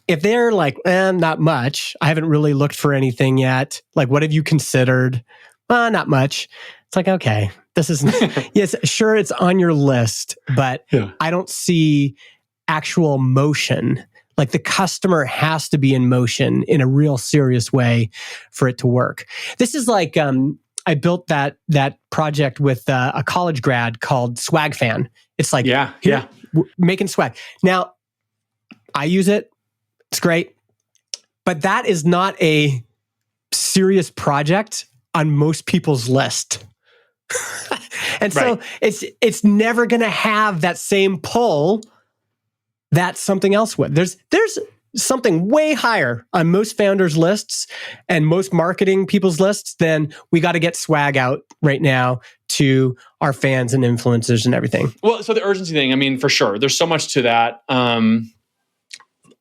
if they're like, not much, I haven't really looked for anything yet. Like, what have you considered? Not much. It's like, okay, this is, yes, sure, it's on your list, but I don't see actual motion. Like, the customer has to be in motion in a real serious way for it to work. This is like, I built that project with a college grad called Swag Fan. It's like, making swag. Now, I use it. It's great. But that is not a serious project on most people's list. And so it's never going to have that same pull that something else would. There's something way higher on most founders' lists and most marketing people's lists than we got to get swag out right now to our fans and influencers and everything. Well, so the urgency thing, I mean, for sure, there's so much to that.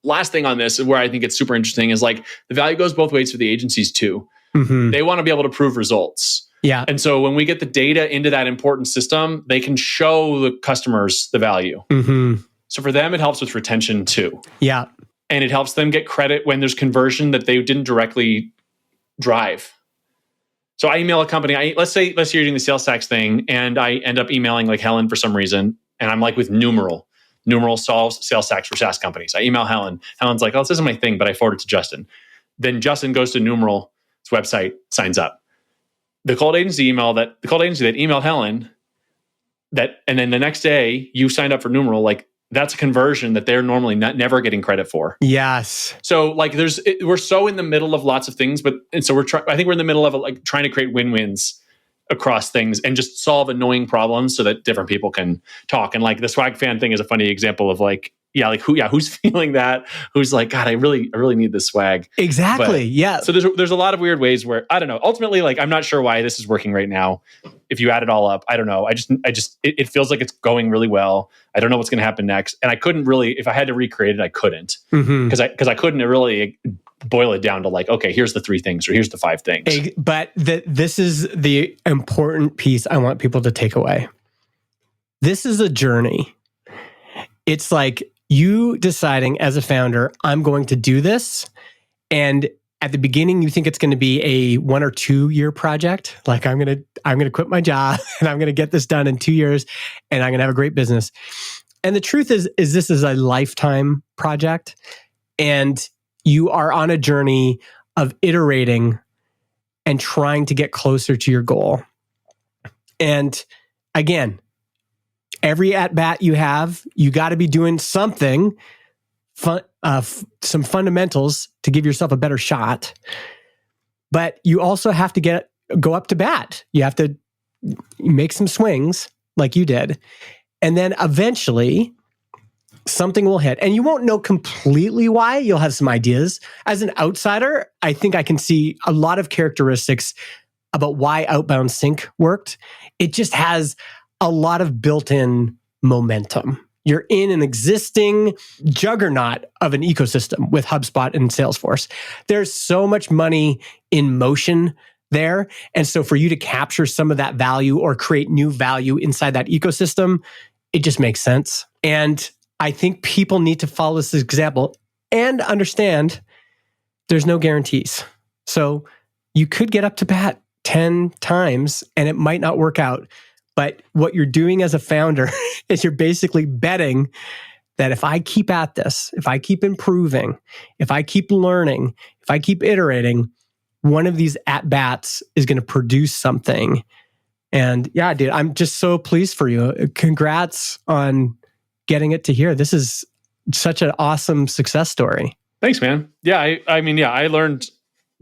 last thing on this, where I think it's super interesting, is like the value goes both ways for the agencies too. Mm-hmm. They want to be able to prove results. Yeah. And so when we get the data into that important system, they can show the customers the value. Mm-hmm. So for them, it helps with retention too. Yeah. And it helps them get credit when there's conversion that they didn't directly drive. So I email a company. Let's say you're doing the sales tax thing, and I end up emailing like Helen for some reason, and I'm like with Numeral. Numeral solves sales tax for SaaS companies. I email Helen. Helen's like, "Oh, this isn't my thing," but I forward it to Justin. Then Justin goes to Numeral's website, signs up. The cold agency that emailed Helen, and then the next day you signed up for Numeral, like that's a conversion that they're normally never getting credit for. Yes. So like we're so in the middle of lots of things, I think we're in the middle of like trying to create win-wins across things and just solve annoying problems so that different people can talk. And like the swag fan thing is a funny example of like, who's feeling that? Who's like, God, I really need this swag. Exactly. Yeah. So there's a lot of weird ways where, I don't know, ultimately, like, I'm not sure why this is working right now. If you add it all up, I don't know. It feels like it's going really well. I don't know what's going to happen next. And I couldn't really, if I had to recreate it, I couldn't, because I couldn't really boil it down to like, okay, here's the 3 things or here's the 5 things. But this is the important piece I want people to take away. This is a journey. It's like you deciding as a founder, I'm going to do this. And at the beginning, you think it's going to be a 1 or 2 year project. Like I'm going to quit my job and I'm going to get this done in 2 years and I'm going to have a great business. And the truth is this is a lifetime project. And you are on a journey of iterating and trying to get closer to your goal. And again, every at-bat you have, you got to be doing something, some fundamentals to give yourself a better shot. But you also have to go up to bat. You have to make some swings like you did. And then eventually something will hit. And you won't know completely why. You'll have some ideas. As an outsider, I think I can see a lot of characteristics about why Outbound Sync worked. It just has a lot of built-in momentum. You're in an existing juggernaut of an ecosystem with HubSpot and Salesforce. There's so much money in motion there. And so for you to capture some of that value or create new value inside that ecosystem, it just makes sense. And I think people need to follow this example and understand there's no guarantees. So you could get up to bat 10 times and it might not work out. But what you're doing as a founder is you're basically betting that if I keep at this, if I keep improving, if I keep learning, if I keep iterating, one of these at-bats is going to produce something. And yeah, dude, I'm just so pleased for you. Congrats on getting it to here. This is such an awesome success story. Thanks, man. Yeah, I learned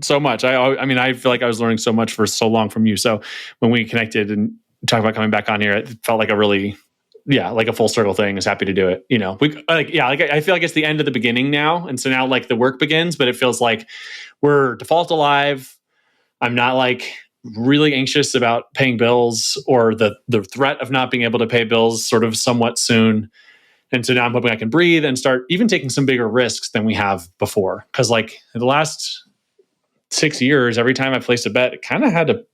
so much. I feel like I was learning so much for so long from you. So when we connected and talked about coming back on here, it felt like like a full circle thing. I was happy to do it. You know, I feel like it's the end of the beginning now. And so now like the work begins, but it feels like we're default alive. I'm not like really anxious about paying bills or the threat of not being able to pay bills sort of somewhat soon. And so now I'm hoping I can breathe and start even taking some bigger risks than we have before. Because like in the last 6 years, every time I placed a bet, it kind of had to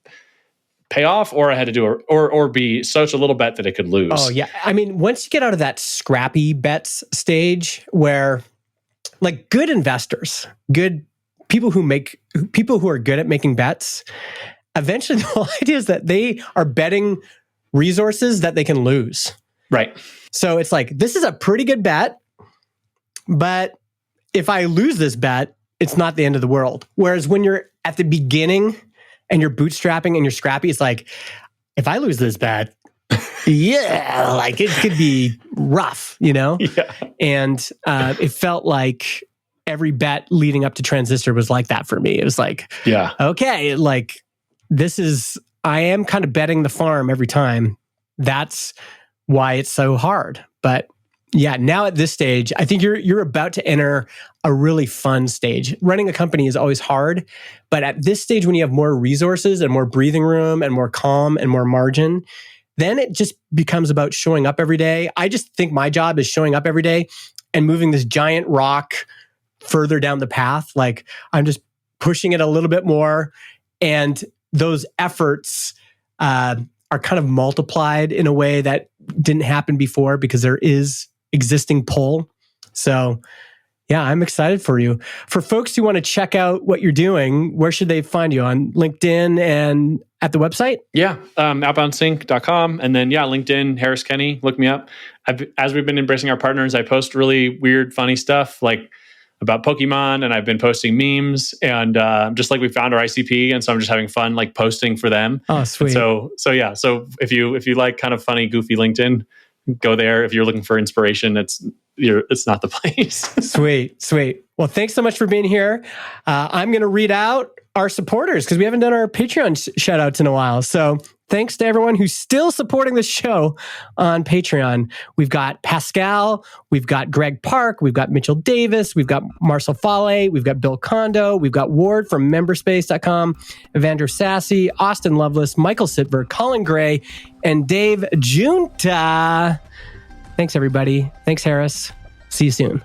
pay off, or I had to do or be such a little bet that it could lose. Oh yeah, I mean, once you get out of that scrappy bets stage, where like good investors, good people who are good at making bets, eventually the whole idea is that they are betting resources that they can lose. Right. So it's like, this is a pretty good bet, but if I lose this bet, it's not the end of the world. Whereas when you're at the beginning and you're bootstrapping and you're scrappy, it's like, if I lose this bet, yeah, like it could be rough, you know? Yeah. And it felt like every bet leading up to Transistor was like that for me. It was like, yeah, okay, like I am kind of betting the farm every time. That's why it's so hard. But yeah, now at this stage, I think you're about to enter a really fun stage. Running a company is always hard, but at this stage, when you have more resources and more breathing room and more calm and more margin, then it just becomes about showing up every day. I just think my job is showing up every day and moving this giant rock further down the path. Like I'm just pushing it a little bit more. And those efforts are kind of multiplied in a way that didn't happen before because there is existing pull. So yeah, I'm excited for you. For folks who want to check out what you're doing, where should they find you? On LinkedIn and at the website? Yeah, outboundsync.com. And then, LinkedIn, Harris Kenny, look me up. As we've been embracing our partners, I post really weird, funny stuff like about Pokemon, and I've been posting memes, and just like we found our ICP, and so I'm just having fun like posting for them. Oh, sweet. And so if you like kind of funny, goofy LinkedIn, go there. If you're looking for inspiration, it's not the place. Sweet. Well, thanks so much for being here. I'm going to read out our supporters because we haven't done our Patreon shout outs in a while. So thanks to everyone who's still supporting the show on Patreon. We've got Pascal, we've got Greg Park, we've got Mitchell Davis, we've got Marcel Fale, we've got Bill Kondo, we've got Ward from memberspace.com, Evander Sassy, Austin Lovelace, Michael Sitver, Colin Gray, and Dave Junta. Thanks, everybody. Thanks, Harris. See you soon.